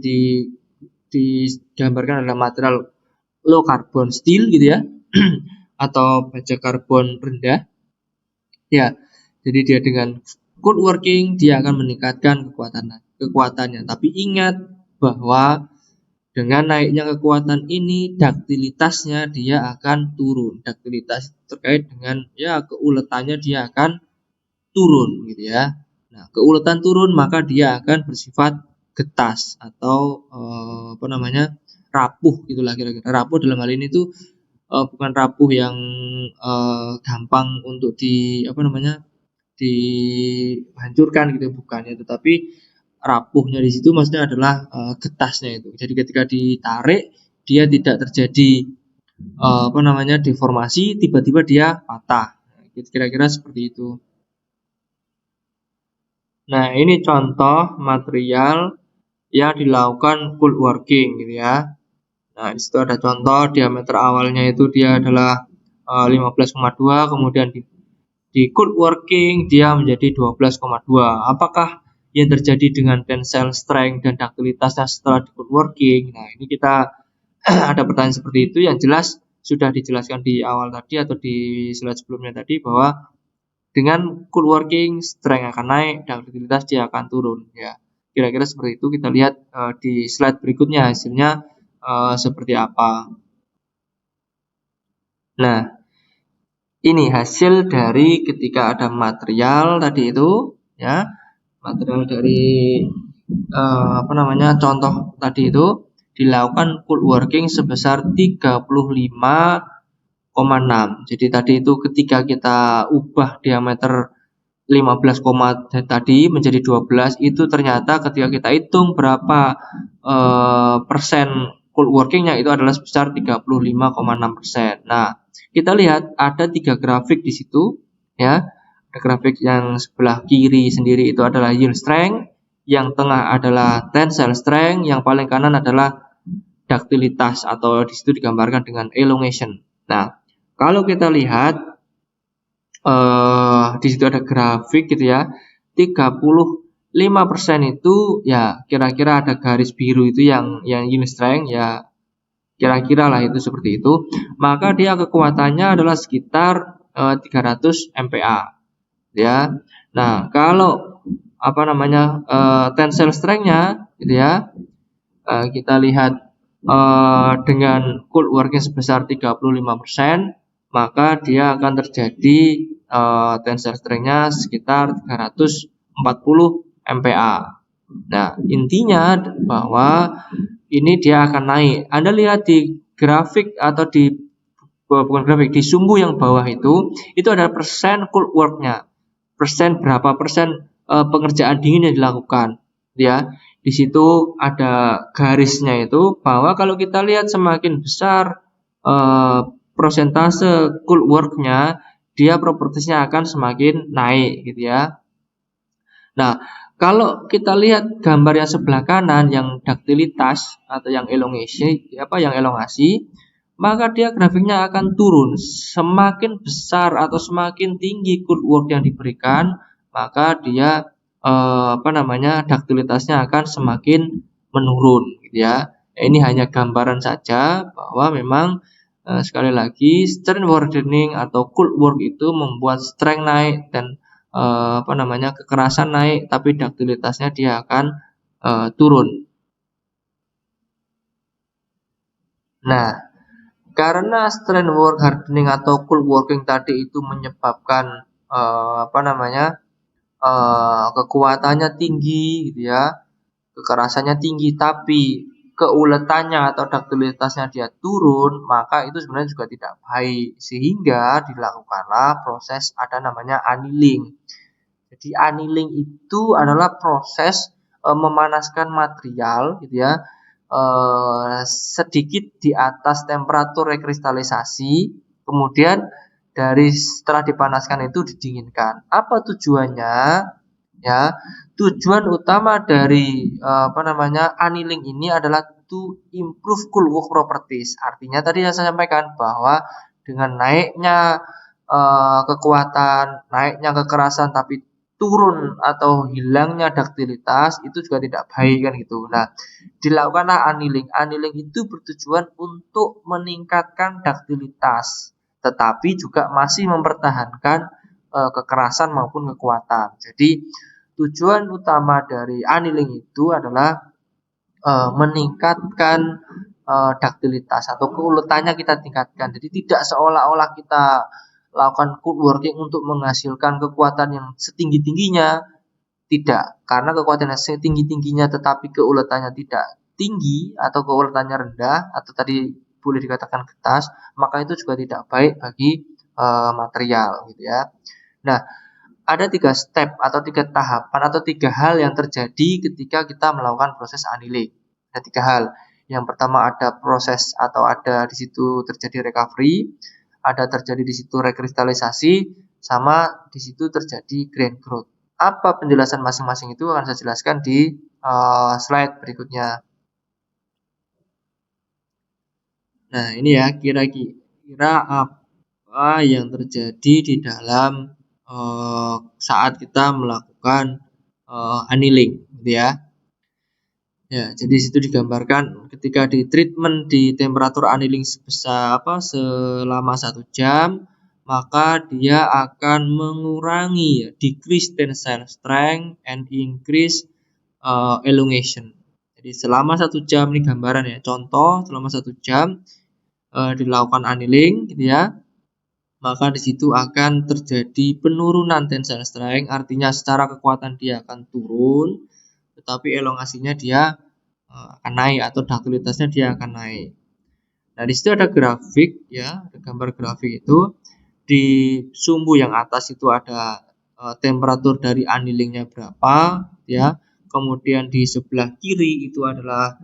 digambarkan adalah material low carbon steel gitu ya atau baja karbon rendah ya. Jadi dia dengan woodworking dia akan meningkatkan kekuatannya. Tapi ingat bahwa dengan naiknya kekuatan ini ductilitasnya dia akan turun. Ductilitas terkait dengan ya keuletannya dia akan turun gitu ya. Nah, keuletan turun maka dia akan bersifat getas atau rapuh gitulah kira-kira. Rapuh dalam hal ini tuh bukan rapuh yang gampang untuk dihancurkan gitu bukannya, tetapi rapuhnya di situ maksudnya adalah getasnya itu. Jadi ketika ditarik dia tidak terjadi deformasi, tiba-tiba dia patah. Kira-kira seperti itu. Nah, ini contoh material yang dilakukan woodworking gitu ya. Nah, di situ ada contoh diameter awalnya itu dia adalah 15,2, kemudian di woodworking dia menjadi 12,2. Apakah yang terjadi dengan tensile strength dan ductilitasnya setelah di woodworking? Nah, ini kita ada pertanyaan seperti itu. Yang jelas sudah dijelaskan di awal tadi atau di slide sebelumnya tadi bahwa dengan woodworking strength akan naik, ductilitas dia akan turun ya. Kira-kira seperti itu. Kita lihat di slide berikutnya hasilnya seperti apa. Nah, ini hasil dari ketika ada material tadi itu ya, material dari contoh tadi itu dilakukan woodworking sebesar 35,5 Jadi tadi itu ketika kita ubah diameter 15, tadi menjadi 12, itu ternyata ketika kita hitung berapa persen cold workingnya itu adalah sebesar 35,6%. Nah, kita lihat ada 3 grafik di situ ya. Ada grafik yang sebelah kiri sendiri itu adalah yield strength, yang tengah adalah tensile strength, yang paling kanan adalah ductilitas atau di situ digambarkan dengan elongation. Nah, kalau kita lihat di situ ada grafik gitu ya, 35% itu ya kira-kira ada garis biru itu yang yield strength ya, kira-kira lah itu seperti itu. Maka dia kekuatannya adalah sekitar 300 MPa ya. Nah, kalau tensile strength-nya gitu ya, kita lihat dengan cold working sebesar 35%, maka dia akan terjadi tensile strength-nya sekitar 340 MPa. Nah, intinya bahwa ini dia akan naik. Anda lihat di grafik atau bukan grafik, di sumbu yang bawah itu ada persen cold work-nya. Berapa persen pengerjaan dingin yang dilakukan ya. Di situ ada garisnya itu bahwa kalau kita lihat semakin besar persentase cold work-nya, dia propertiesnya akan semakin naik gitu ya. Nah, kalau kita lihat gambar yang sebelah kanan yang ductilitas atau yang elongasi, maka dia grafiknya akan turun. Semakin besar atau semakin tinggi cold work yang diberikan, maka dia ductilitasnya akan semakin menurun gitu ya. Ini hanya gambaran saja bahwa memang sekali lagi strength hardening atau cold work itu membuat strength naik dan kekerasan naik, tapi ductilitasnya dia akan turun. Nah, karena strength hardening atau cold working tadi itu menyebabkan kekuatannya tinggi gitu ya, kekerasannya tinggi, tapi keuletannya atau ductilitasnya dia turun, maka itu sebenarnya juga tidak baik, sehingga dilakukanlah proses ada namanya annealing. Jadi annealing itu adalah proses memanaskan material gitu ya, sedikit di atas temperatur rekristalisasi, kemudian setelah dipanaskan itu didinginkan. Apa tujuannya? Ya, tujuan utama dari annealing ini adalah to improve cold work properties. Artinya tadi yang saya sampaikan bahwa dengan naiknya kekuatan, naiknya kekerasan, tapi turun atau hilangnya ductilitas itu juga tidak baik kan gitu. Nah, dilakukanlah annealing. Annealing itu bertujuan untuk meningkatkan ductilitas, tetapi juga masih mempertahankan kekerasan maupun kekuatan. Jadi tujuan utama dari annealing itu adalah meningkatkan ductilitas atau keuletannya kita tingkatkan. Jadi tidak seolah-olah kita lakukan cold working untuk menghasilkan kekuatan yang setinggi-tingginya, tidak. Karena kekuatan yang setinggi-tingginya tetapi keuletannya tidak tinggi atau keuletannya rendah atau tadi boleh dikatakan getas, maka itu juga tidak baik bagi material gitu ya. Nah, ada 3 step atau 3 tahapan atau 3 hal yang terjadi ketika kita melakukan proses annealing. Ada 3 hal. Yang pertama ada proses atau ada di situ terjadi recovery, ada terjadi di situ rekristalisasi, sama di situ terjadi grain growth. Apa penjelasan masing-masing itu akan saya jelaskan di slide berikutnya. Nah, ini ya kira-kira apa yang terjadi di dalam saat kita melakukan annealing gitu ya. Ya, jadi situ digambarkan ketika di treatment di temperatur annealing selama 1 jam, maka dia akan mengurangi decrease tensile strength and increase elongation. Jadi selama 1 jam, ini gambaran ya, contoh selama 1 jam dilakukan annealing gitu ya, maka di situ akan terjadi penurunan tensile strength, artinya secara kekuatan dia akan turun, tetapi elongasinya dia akan naik atau ductilitasnya dia akan naik. Nah, di situ ada grafik ya, ada gambar grafik itu. Di sumbu yang atas itu ada temperatur dari annealingnya berapa ya. Kemudian di sebelah kiri itu adalah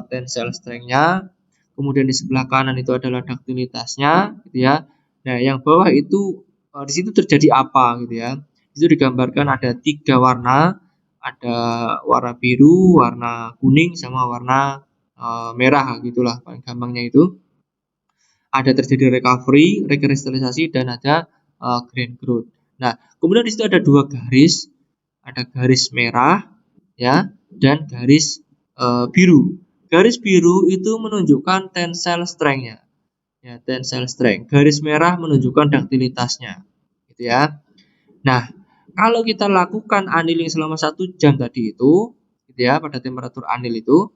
tensile strength-nya. Kemudian di sebelah kanan itu adalah ductilitasnya gitu ya. Nah, yang bawah itu di situ terjadi apa gitu ya. Itu digambarkan ada 3 warna, ada warna biru, warna kuning, sama warna merah gitulah paling gampangnya itu. Ada terjadi recovery, rekristalisasi, dan ada grain growth. Nah, kemudian di situ ada 2 garis, ada garis merah ya dan garis biru. Garis biru itu menunjukkan tensile strength-nya. Ya, tensile strength. Garis merah menunjukkan ductilitasnya. Gitu ya. Nah, kalau kita lakukan annealing selama 1 jam tadi itu, gitu ya, pada temperatur anneal itu,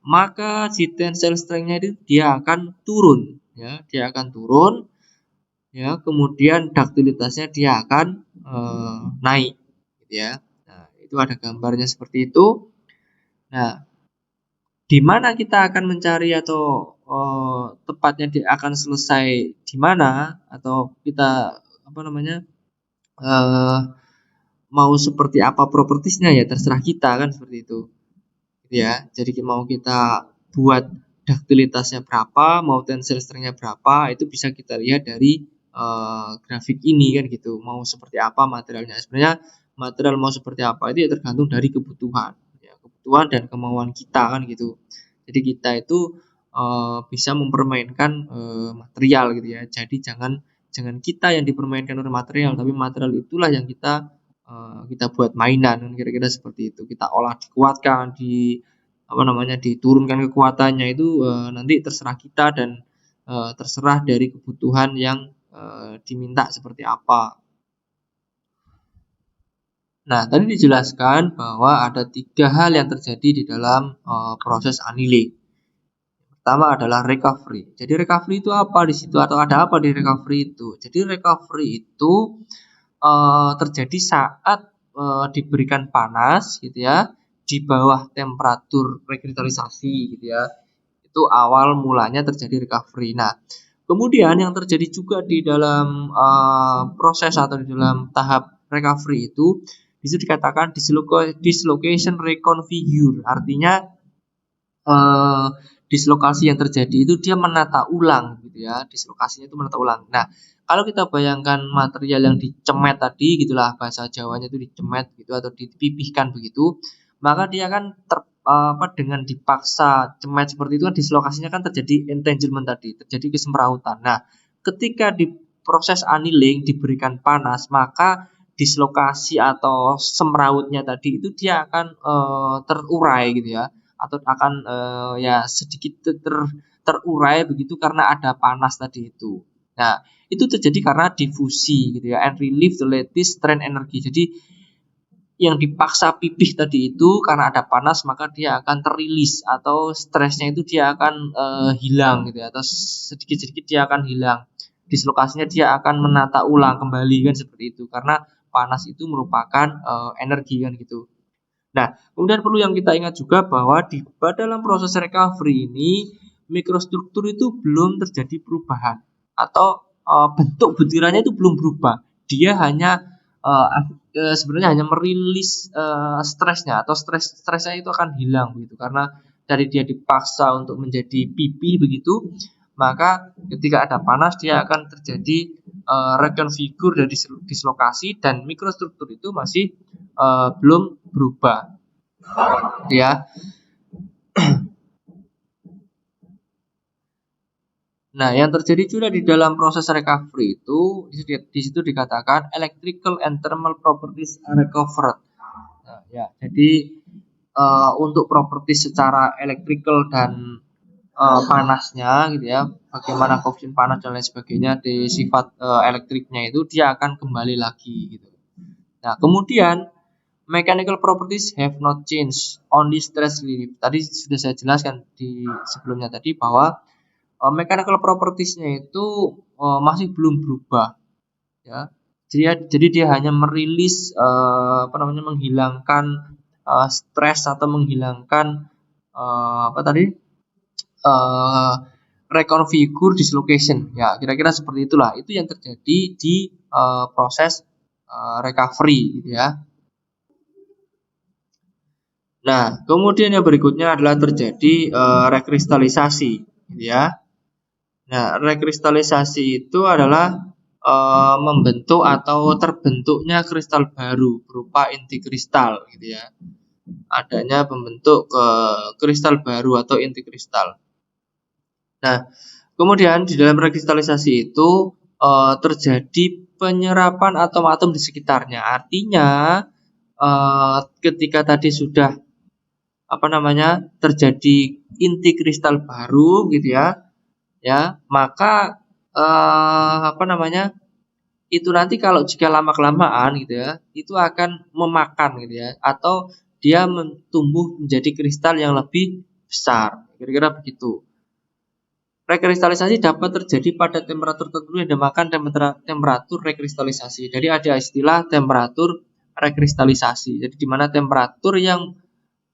maka si tensile strength-nya itu dia akan turun, ya, dia akan turun, ya, kemudian ductilitasnya dia akan naik, gitu ya. Nah, itu ada gambarnya seperti itu. Nah, di mana kita akan mencari atau tepatnya dia akan selesai di mana atau kita apa namanya mau seperti apa propertisnya ya terserah kita kan seperti itu gitu ya. Jadi mau kita buat ductilitasnya berapa, mau tensile strength-nya berapa, itu bisa kita lihat dari grafik ini kan gitu. Mau seperti apa materialnya. Sebenarnya material mau seperti apa itu ya tergantung dari kebutuhan ya, kebutuhan dan kemauan kita kan gitu. Jadi kita itu bisa mempermainkan material gitu ya. Jadi jangan kita yang dipermainkan oleh material, tapi material itulah yang kita buat mainan kan kira-kira seperti itu. Kita olah dikuatkan, diturunkan kekuatannya itu nanti terserah kita dan terserah dari kebutuhan yang diminta seperti apa. Nah, tadi dijelaskan bahwa ada 3 hal yang terjadi di dalam proses annealing. Pertama adalah recovery. Jadi recovery itu apa di situ atau ada apa di recovery itu? Jadi recovery itu terjadi saat diberikan panas gitu ya di bawah temperatur rekristalisasi gitu ya. Itu awal mulanya terjadi recovery. Nah, kemudian yang terjadi juga di dalam proses atau di dalam tahap recovery itu bisa dikatakan dislocation reconfigure. Artinya dislokasi yang terjadi itu dia menata ulang gitu ya. Dislokasinya itu menata ulang. Nah, kalau kita bayangkan material yang dicemet tadi gitulah bahasa Jawanya itu dicemet gitu atau dipipihkan begitu, maka dia kan dengan dipaksa cemet seperti itu kan dislokasinya kan terjadi entanglement tadi, terjadi kesemrautan. Nah, ketika di proses annealing diberikan panas, maka dislokasi atau semrautnya tadi itu dia akan terurai gitu ya atau akan ya sedikit terurai begitu karena ada panas tadi itu. Nah, itu terjadi karena difusi gitu ya and relieve the lattice strain energy. Jadi yang dipaksa pipih tadi itu karena ada panas maka dia akan terilis atau stresnya itu dia akan hilang gitu ya atau sedikit-sedikit dia akan hilang. Dislokasinya dia akan menata ulang kembali kan seperti itu karena panas itu merupakan energi kan gitu. Nah, kemudian perlu yang kita ingat juga bahwa dalam proses recovery ini mikrostruktur itu belum terjadi perubahan atau bentuk butirannya itu belum berubah. Dia hanya sebenarnya hanya merilis stresnya atau stresnya itu akan hilang begitu karena dari dia dipaksa untuk menjadi pipi begitu, maka ketika ada panas dia akan terjadi reconfigure dari dislokasi dan mikrostruktur itu masih belum berubah ya. Nah, yang terjadi juga di dalam proses recovery itu di situ dikatakan electrical and thermal properties are recovered. Nah, ya, jadi untuk properties secara electrical dan panasnya gitu ya, bagaimana koefisien panas dan lain sebagainya di sifat elektriknya itu dia akan kembali lagi gitu. Nah, kemudian mechanical properties have not changed, only stress relief. Tadi sudah saya jelaskan di sebelumnya tadi bahwa mechanical propertiesnya itu masih belum berubah ya. Jadi dia hanya merilis menghilangkan stres atau menghilangkan apa tadi reconfigure dislocation. Ya, kira-kira seperti itulah. Itu yang terjadi di proses recovery gitu ya. Nah, kemudian yang berikutnya adalah terjadi rekristalisasi gitu ya. Nah, rekristalisasi itu adalah membentuk atau terbentuknya kristal baru berupa inti kristal gitu ya. Adanya pembentuk kristal baru atau inti kristal. Nah, kemudian di dalam rekristalisasi itu terjadi penyerapan atom-atom di sekitarnya. Artinya ketika tadi sudah terjadi inti kristal baru gitu ya, maka itu nanti kalau jika lama kelamaan gitu ya, itu akan memakan gitu ya, atau dia tumbuh menjadi kristal yang lebih besar, kira-kira begitu. Rekristalisasi dapat terjadi pada temperatur tertentu yang dinamakan temperatur rekristalisasi. Jadi ada istilah temperatur rekristalisasi. Jadi di mana temperatur yang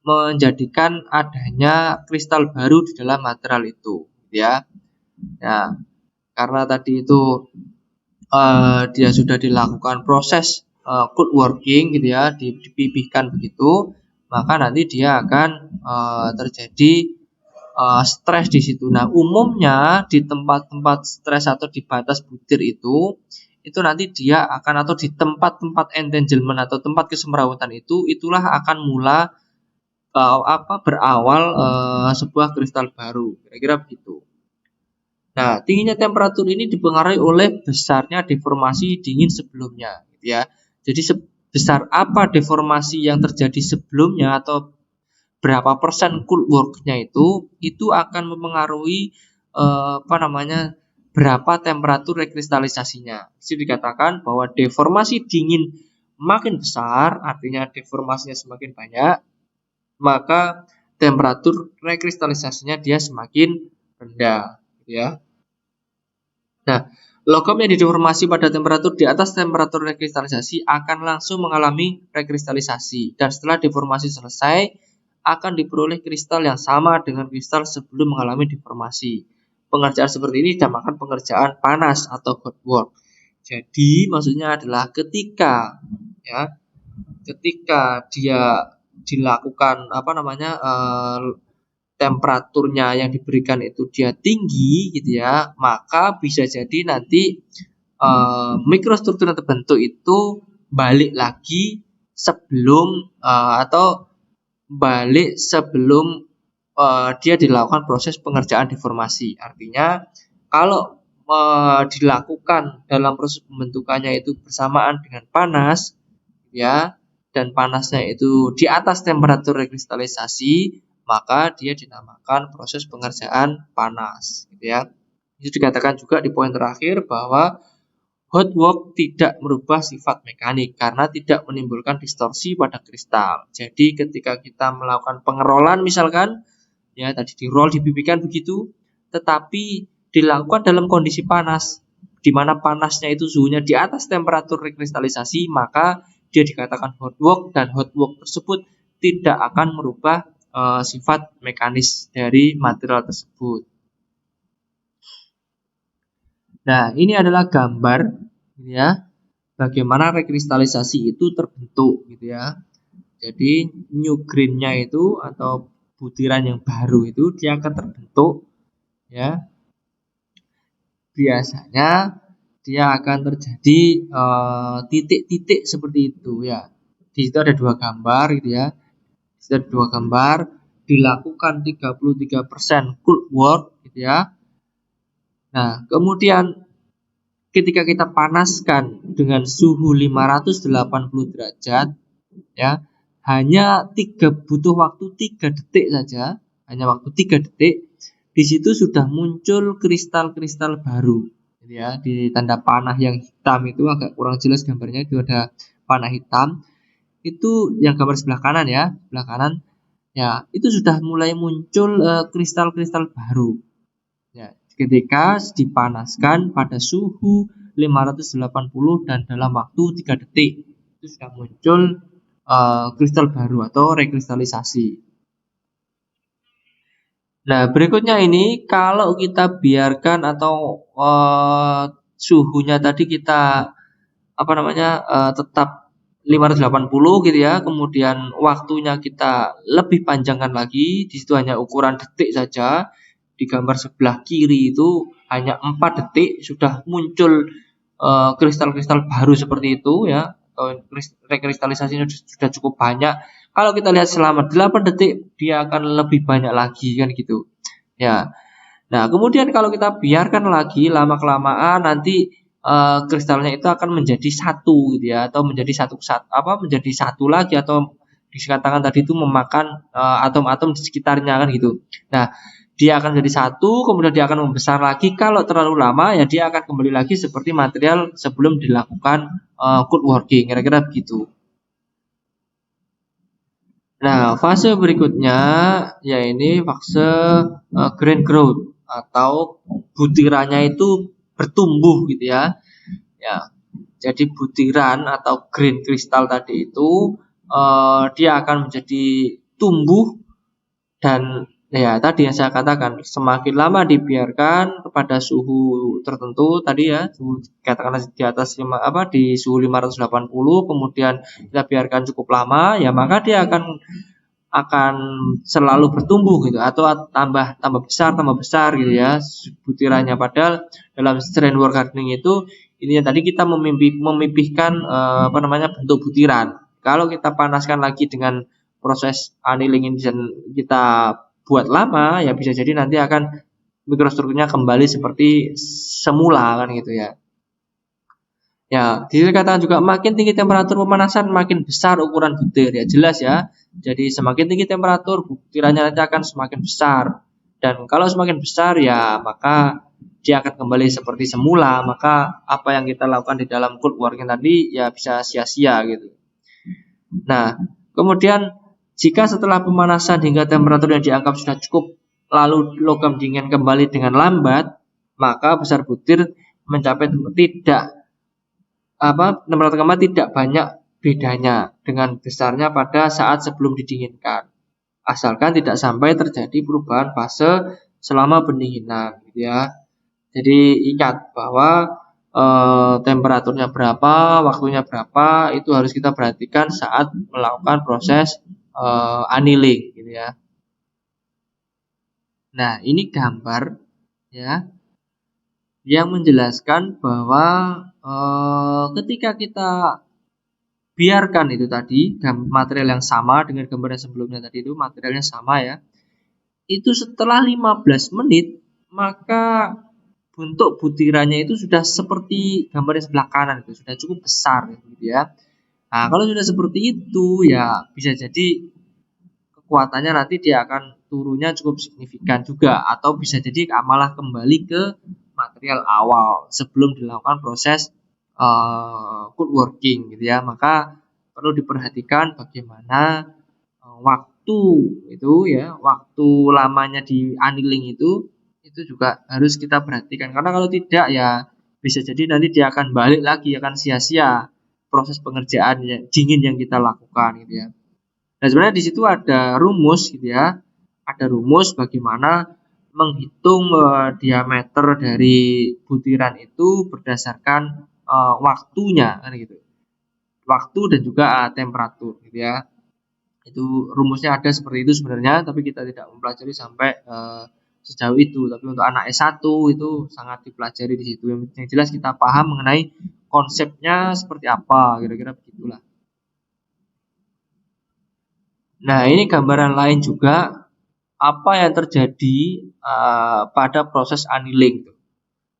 menjadikan adanya kristal baru di dalam material itu, ya. Nah, karena tadi itu dia sudah dilakukan proses cold working gitu ya, dipipihkan begitu, maka nanti dia akan terjadi stres di situ. Nah, umumnya di tempat-tempat stres atau di batas butir itu nanti dia akan, atau di tempat-tempat entanglement atau tempat kesemrawutan itulah akan berawal sebuah kristal baru, kira-kira begitu. Nah, tingginya temperatur ini dipengaruhi oleh besarnya deformasi dingin sebelumnya, gitu ya. Jadi sebesar apa deformasi yang terjadi sebelumnya atau berapa persen cold work-nya itu akan mempengaruhi berapa temperatur rekristalisasinya. Jadi dikatakan bahwa deformasi dingin makin besar, artinya deformasinya semakin banyak, maka temperatur rekristalisasinya dia semakin rendah, gitu ya. Nah, logam yang dideformasi pada temperatur di atas temperatur rekristalisasi akan langsung mengalami rekristalisasi, dan setelah deformasi selesai akan diperoleh kristal yang sama dengan kristal sebelum mengalami deformasi. Pengerjaan seperti ini dinamakan pengerjaan panas atau hot work. Jadi maksudnya adalah ketika dia dilakukan temperaturnya yang diberikan itu dia tinggi gitu ya, maka bisa jadi nanti mikrostruktur yang terbentuk itu balik lagi sebelum dia dilakukan proses pengerjaan deformasi. Artinya kalau dilakukan dalam proses pembentukannya itu bersamaan dengan panas ya, dan panasnya itu di atas temperatur rekristalisasi, maka dia dinamakan proses pengerjaan panas, gitu ya. Itu dikatakan juga di poin terakhir bahwa hot work tidak merubah sifat mekanik karena tidak menimbulkan distorsi pada kristal. Jadi ketika kita melakukan pengerolan misalkan, ya tadi di-roll dipipihkan begitu, tetapi dilakukan dalam kondisi panas, di mana panasnya itu suhunya di atas temperatur rekristalisasi, maka dia dikatakan hot work, dan hot work tersebut tidak akan merubah sifat mekanis dari material tersebut. Nah, ini adalah gambar gitu ya, bagaimana rekristalisasi itu terbentuk gitu ya. Jadi new grain-nya itu atau butiran yang baru itu dia akan terbentuk ya. Biasanya dia akan terjadi titik-titik seperti itu ya. Di situ ada dua gambar gitu ya. Di situ ada dua gambar, dilakukan 33% cold work gitu ya. Nah, kemudian ketika kita panaskan dengan suhu 580 derajat ya, hanya butuh waktu 3 detik saja, hanya waktu 3 detik, di situ sudah muncul kristal-kristal baru gitu ya. Di tanda panah yang hitam itu agak kurang jelas gambarnya, itu ada panah hitam. Itu yang gambar sebelah kanan ya, sebelah kanan. Ya, itu sudah mulai muncul kristal-kristal baru. Ya, ketika dipanaskan pada suhu 580 dan dalam waktu 3 detik itu sudah muncul kristal baru atau rekristalisasi. Nah, berikutnya ini kalau kita biarkan atau suhunya tadi kita tetap 580 gitu ya, kemudian waktunya kita lebih panjangkan lagi, di situ hanya ukuran detik saja. Di gambar sebelah kiri itu hanya 4 detik sudah muncul kristal-kristal baru seperti itu ya, atau rekristalisasinya sudah cukup banyak. Kalau kita lihat selama 8 detik dia akan lebih banyak lagi kan gitu ya. Nah, kemudian kalau kita biarkan lagi lama kelamaan nanti kristalnya itu akan menjadi satu gitu ya, atau menjadi menjadi satu lagi, atau dikatakan tadi itu memakan atom-atom di sekitarnya kan gitu. Nah, dia akan jadi satu, kemudian dia akan membesar lagi. Kalau terlalu lama ya dia akan kembali lagi seperti material sebelum dilakukan cold working, kira-kira begitu. Nah, fase berikutnya ya ini fase grain growth, atau butirannya itu bertumbuh gitu ya. Ya, jadi butiran atau grain kristal tadi itu dia akan menjadi tumbuh. Dan ya tadi yang saya katakan, semakin lama dibiarkan pada suhu tertentu tadi ya, suhu katakanlah di atas di suhu 580, kemudian kita biarkan cukup lama ya, maka dia akan selalu bertumbuh gitu, atau tambah besar gitu ya butirannya. Padahal dalam strain work hardening itu ini tadi kita memipihkan bentuk butiran. Kalau kita panaskan lagi dengan proses annealing ini dan kita buat lama ya, bisa jadi nanti akan mikrostrukturnya kembali seperti semula kan gitu ya. Ya, dikatakan juga makin tinggi temperatur pemanasan makin besar ukuran butir ya, jelas ya. Jadi semakin tinggi temperatur butirannya nanti akan semakin besar. Dan kalau semakin besar ya maka dia akan kembali seperti semula, maka apa yang kita lakukan di dalam cold working tadi ya bisa sia-sia gitu. Nah, kemudian jika setelah pemanasan hingga temperatur yang dianggap sudah cukup lalu logam dingin kembali dengan lambat, maka besar butir mencapai temperatur tidak banyak bedanya dengan besarnya pada saat sebelum didinginkan, asalkan tidak sampai terjadi perubahan fase selama pendinginan gitu ya. Jadi ingat bahwa temperaturnya berapa, waktunya berapa, itu harus kita perhatikan saat melakukan proses annealing gitu ya. Nah, ini gambar ya yang menjelaskan bahwa ketika kita biarkan itu tadi material yang sama dengan gambar yang sebelumnya tadi, itu materialnya sama ya, itu setelah 15 menit maka bentuk butirannya itu sudah seperti gambar yang sebelah kanan, itu sudah cukup besar gitu ya. Nah, kalau sudah seperti itu ya bisa jadi kekuatannya nanti dia akan turunnya cukup signifikan juga, atau bisa jadi malah kembali ke material awal sebelum dilakukan proses cold working gitu ya. Maka perlu diperhatikan bagaimana waktu itu ya, waktu lamanya di annealing itu juga harus kita perhatikan, karena kalau tidak ya bisa jadi nanti dia akan balik lagi, akan sia-sia proses pengerjaan dingin yang kita lakukan gitu ya. Nah, sebenarnya di situ ada rumus gitu ya. Ada rumus bagaimana menghitung diameter dari butiran itu berdasarkan waktunya kan gitu. Waktu dan juga temperatur gitu ya. Itu rumusnya ada seperti itu sebenarnya, tapi kita tidak mempelajari sampai sejauh itu. Tapi untuk anak S1 itu sangat dipelajari di situ. Yang jelas kita paham mengenai konsepnya seperti apa, kira-kira begitulah. Nah, ini gambaran lain juga apa yang terjadi pada proses annealing.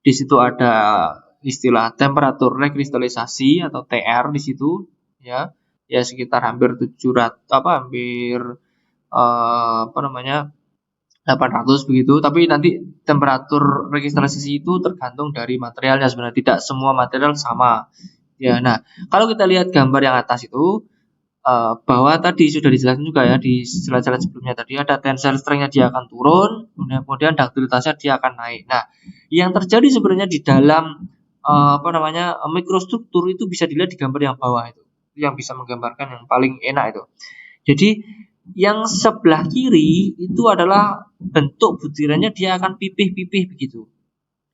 Di situ ada istilah temperatur rekristalisasi atau TR di situ ya. Ya sekitar hampir 800 begitu. Tapi nanti temperatur rekristalisasi itu tergantung dari materialnya, sebenarnya tidak semua material sama. Ya, nah, kalau kita lihat gambar yang atas itu bahwa tadi sudah dijelaskan juga ya di slide-slide sebelumnya, tadi ada tensile strength-nya dia akan turun, kemudian ductilitasnya dia akan naik. Nah, yang terjadi sebenarnya di dalam mikrostruktur itu bisa dilihat di gambar yang bawah itu yang bisa menggambarkan yang paling enak itu. Jadi Yang sebelah kiri itu adalah bentuk butirannya, dia akan pipih-pipih begitu.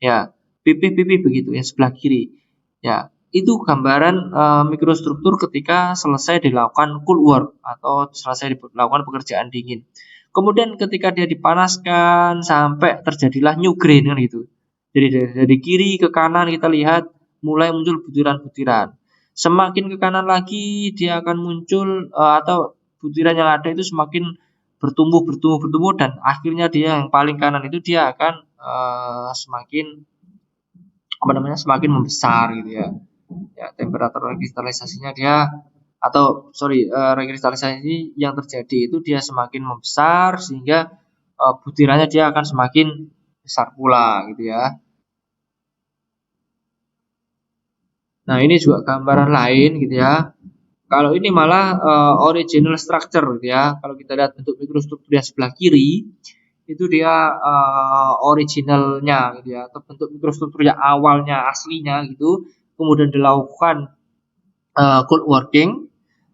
Ya, pipih-pipih begitu yang sebelah kiri. Ya, itu gambaran mikrostruktur ketika selesai dilakukan cool work atau selesai dilakukan pekerjaan dingin. Kemudian ketika dia dipanaskan sampai terjadilah new grain kan gitu. Jadi dari kiri ke kanan kita lihat mulai muncul butiran-butiran. Semakin ke kanan lagi dia akan muncul atau butiran yang ada itu semakin bertumbuh dan akhirnya dia yang paling kanan itu dia akan semakin semakin membesar gitu ya. Ya, temperatur rekristalisasinya dia atau rekristalisasi yang terjadi itu dia semakin membesar sehingga butirannya dia akan semakin besar pula gitu ya. Nah, ini juga gambaran lain gitu ya. Kalau ini malah original structure gitu ya. Kalau kita lihat bentuk mikrostruktur yang sebelah kiri itu dia originalnya gitu ya, atau bentuk mikrostruktur yang awalnya aslinya gitu, kemudian dilakukan cold working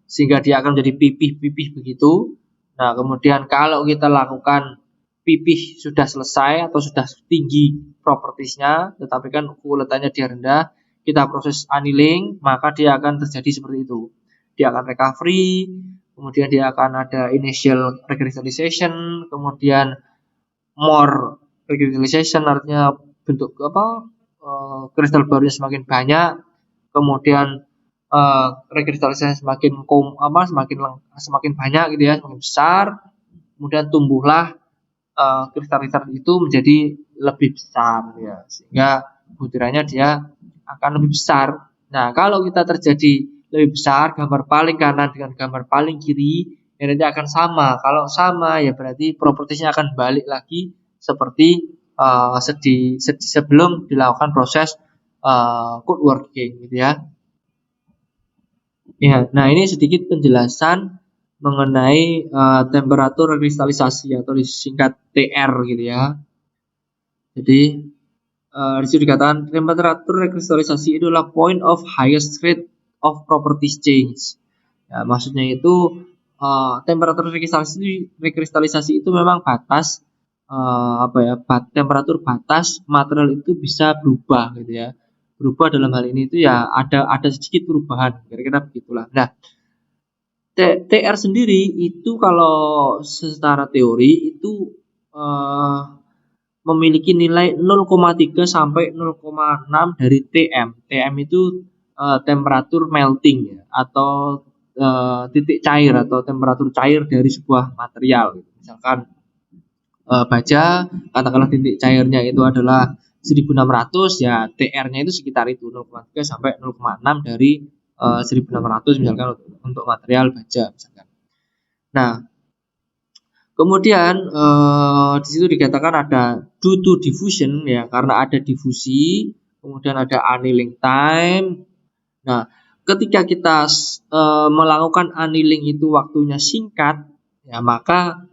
sehingga dia akan menjadi pipih-pipih begitu. Nah, kemudian kalau kita lakukan pipih sudah selesai atau sudah tinggi propertiesnya, tetapi kan kualitasnya dia rendah, kita proses annealing, maka dia akan terjadi seperti itu. Dia akan recovery, kemudian dia akan ada initial recrystallization, kemudian more recrystallization artinya bentuk kristal barunya semakin banyak, kemudian rekristalisasi semakin banyak gitu ya, semakin besar, kemudian tumbuhlah kristal-kristal itu menjadi lebih besar ya, sehingga butirannya dia akan lebih besar. Nah, kalau kita terjadi lebih besar, gambar paling kanan dengan gambar paling kiri ya nanti akan sama. Kalau sama ya berarti propertiesnya akan balik lagi seperti sebelum dilakukan proses cold working gitu ya. Ya, nah ini sedikit penjelasan mengenai temperatur kristalisasi atau disingkat TR gitu ya. Jadi di situ dikatakan temperatur rekristalisasi itu adalah point of highest rate of properties change. Ya, maksudnya itu temperatur rekristalisasi itu memang batas temperatur batas material itu bisa berubah gitu ya. Berubah dalam hal ini itu ya ada sedikit perubahan, kira-kira begitulah. Nah, TR sendiri itu kalau secara teori itu memiliki nilai 0,3 sampai 0,6 dari TM. TM itu temperatur melting ya, atau titik cair atau temperatur cair dari sebuah material. Misalkan baja, katakanlah titik cairnya itu adalah 1600 ya, TR-nya itu sekitar itu 0,3 sampai 0,6 dari 1600 misalkan untuk material baja misalkan. Nah, kemudian di situ dikatakan ada due to diffusion ya, karena ada difusi, kemudian ada annealing time. Nah, ketika kita melakukan annealing itu waktunya singkat, ya maka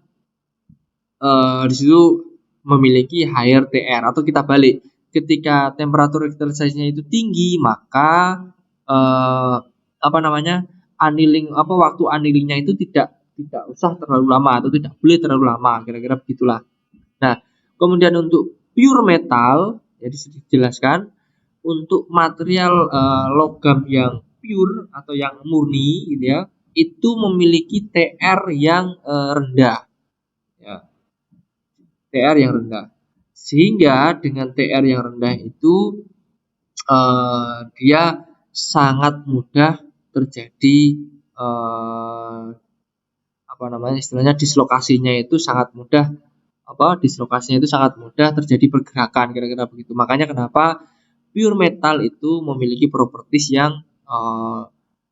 di situ memiliki higher TR, atau kita balik. Ketika temperatur kristalisasinya itu tinggi, maka waktu annealingnya itu tidak usah terlalu lama atau tidak boleh terlalu lama, kira-kira begitulah. Nah, kemudian untuk pure metal, jadi dijelaskan untuk material logam yang pure atau yang murni gitu ya, itu memiliki TR yang rendah. Ya, TR yang rendah. Sehingga dengan TR yang rendah itu dia sangat mudah terjadi istilahnya dislokasinya itu sangat mudah terjadi pergerakan, kira-kira begitu. Makanya kenapa pure metal itu memiliki properties yang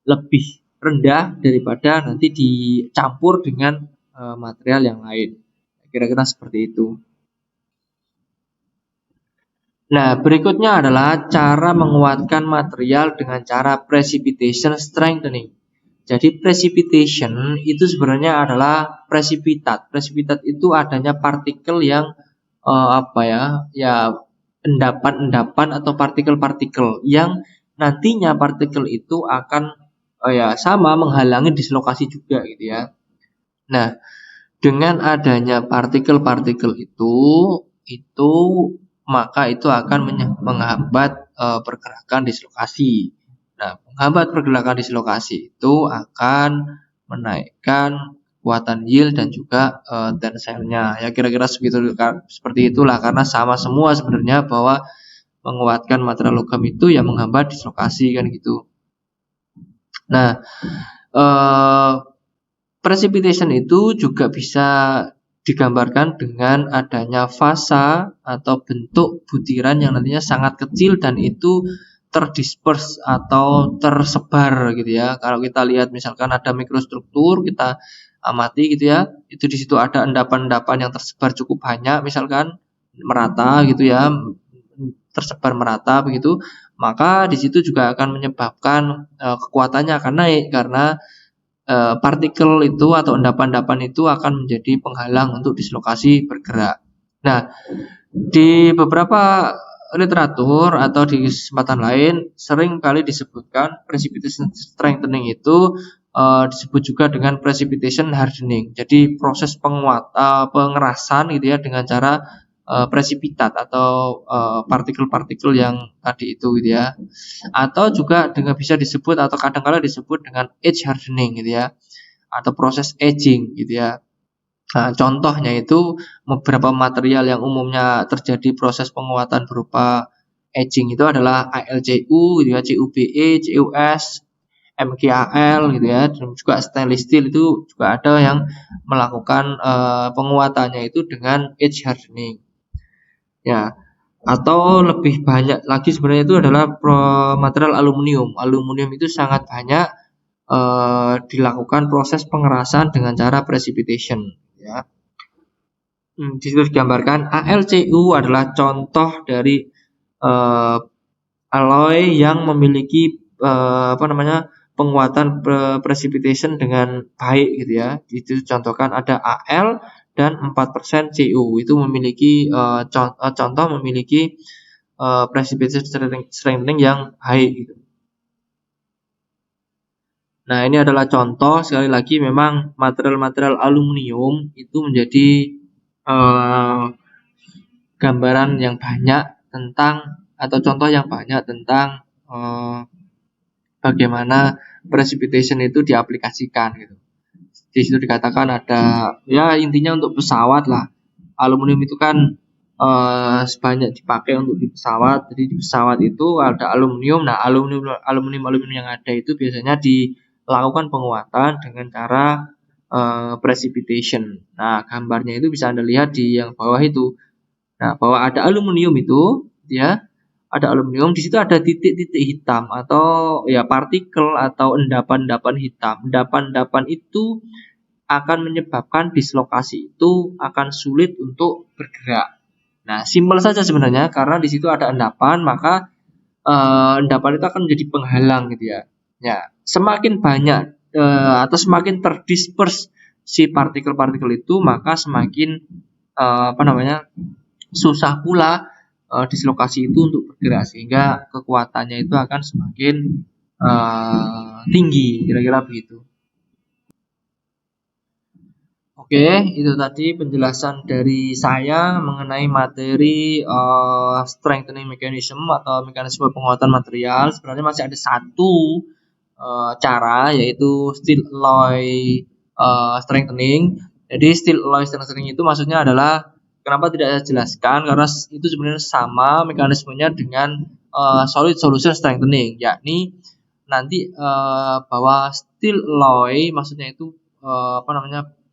lebih rendah daripada nanti dicampur dengan material yang lain, kira-kira seperti itu. Nah, berikutnya adalah cara menguatkan material dengan cara precipitation strengthening. Jadi precipitation itu sebenarnya adalah presipitat. Presipitat itu adanya partikel yang endapan-endapan atau partikel-partikel yang nantinya partikel itu akan sama menghalangi dislokasi juga gitu ya. Nah, dengan adanya partikel-partikel itu maka itu akan menghambat pergerakan dislokasi. Nah, menghambat pergerakan dislokasi itu akan menaikkan kekuatan yield dan juga tensilnya. Ya kira-kira seperti itulah, karena sama semua sebenarnya, bahwa menguatkan material logam itu ya menghambat dislokasi kan gitu. Nah, precipitation itu juga bisa digambarkan dengan adanya fasa atau bentuk butiran yang nantinya sangat kecil dan itu terdisperse atau tersebar gitu ya. Kalau kita lihat misalkan ada mikrostruktur, kita amati gitu ya, itu di situ ada endapan-endapan yang tersebar cukup banyak, misalkan merata gitu ya, tersebar merata begitu, maka di situ juga akan menyebabkan kekuatannya akan naik karena partikel itu atau endapan-endapan itu akan menjadi penghalang untuk dislokasi bergerak. Nah, di beberapa literatur atau di kesempatan lain sering kali disebutkan precipitation strengthening itu disebut juga dengan precipitation hardening. Jadi proses pengerasan gitu ya dengan cara presipitat atau partikel-partikel yang tadi itu gitu ya. Atau juga dengan bisa disebut atau kadang-kala disebut dengan edge hardening gitu ya, atau proses edging gitu ya. Nah, contohnya itu beberapa material yang umumnya terjadi proses penguatan berupa edging itu adalah AlCu gitu ya, CuBe, CuS, MgAl gitu ya, dan juga stainless steel itu juga ada yang melakukan penguatannya itu dengan edge hardening. Ya, atau lebih banyak lagi sebenarnya itu adalah material aluminium. Aluminium itu sangat banyak dilakukan proses pengerasan dengan cara precipitation ya. Di situ digambarkan AlCu adalah contoh dari alloy yang memiliki penguatan precipitation dengan baik gitu ya. Itu contohkan ada Al dan 4% Cu itu memiliki contoh memiliki precipitation strengthening yang baik gitu. Nah, ini adalah contoh, sekali lagi memang material-material aluminium itu menjadi gambaran yang banyak tentang atau contoh yang banyak tentang bagaimana precipitation itu diaplikasikan gitu. Di situ dikatakan ada ya intinya untuk pesawat lah. Aluminium itu kan sebanyak dipakai untuk di pesawat. Jadi di pesawat itu ada aluminium. Nah, aluminium yang ada itu biasanya dilakukan penguatan dengan cara precipitation. Nah, gambarnya itu bisa Anda lihat di yang bawah itu. Nah, bahwa ada aluminium itu ya, ada aluminium, di situ ada titik-titik hitam atau ya partikel atau endapan-endapan hitam. Endapan-endapan itu akan menyebabkan dislokasi itu akan sulit untuk bergerak. Nah, simpel saja sebenarnya, karena di situ ada endapan, maka endapan itu akan menjadi penghalang gitu ya. Ya, semakin banyak atau semakin terdisperse si partikel-partikel itu, maka semakin susah pula dislokasi itu untuk bergerak, sehingga kekuatannya itu akan semakin tinggi, kira-kira begitu. Oke, itu tadi penjelasan dari saya mengenai materi strengthening mechanism atau mekanisme penguatan material. Sebenarnya masih ada satu cara, yaitu steel alloy strengthening. Jadi steel alloy strengthening itu maksudnya adalah, kenapa tidak saya jelaskan, karena itu sebenarnya sama mekanismenya dengan solid solution strengthening, yakni nanti bahwa steel alloy maksudnya itu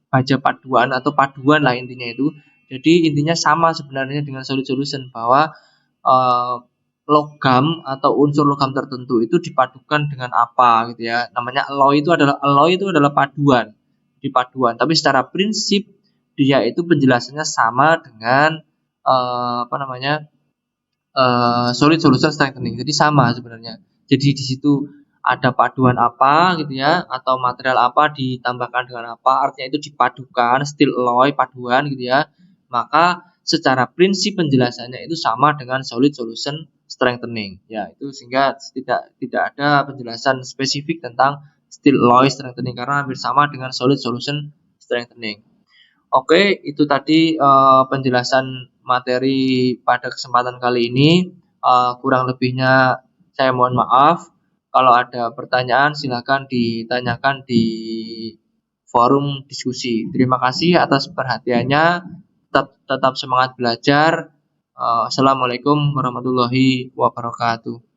baja paduan atau paduan lah intinya itu. Jadi intinya sama sebenarnya dengan solid solution, bahwa logam atau unsur logam tertentu itu dipadukan dengan apa gitu ya. Namanya alloy itu adalah paduan, dipaduan. Tapi secara prinsip dia itu penjelasannya sama dengan solid solution strengthening. Jadi sama sebenarnya. Jadi di situ ada paduan apa gitu ya, atau material apa ditambahkan dengan apa, artinya itu dipadukan, steel alloy paduan gitu ya. Maka secara prinsip penjelasannya itu sama dengan solid solution strengthening. Ya, itu sehingga tidak ada penjelasan spesifik tentang steel alloy strengthening karena hampir sama dengan solid solution strengthening. Oke, itu tadi penjelasan materi pada kesempatan kali ini. Kurang lebihnya saya mohon maaf. Kalau ada pertanyaan silakan ditanyakan di forum diskusi. Terima kasih atas perhatiannya. Tetap semangat belajar. Assalamualaikum warahmatullahi wabarakatuh.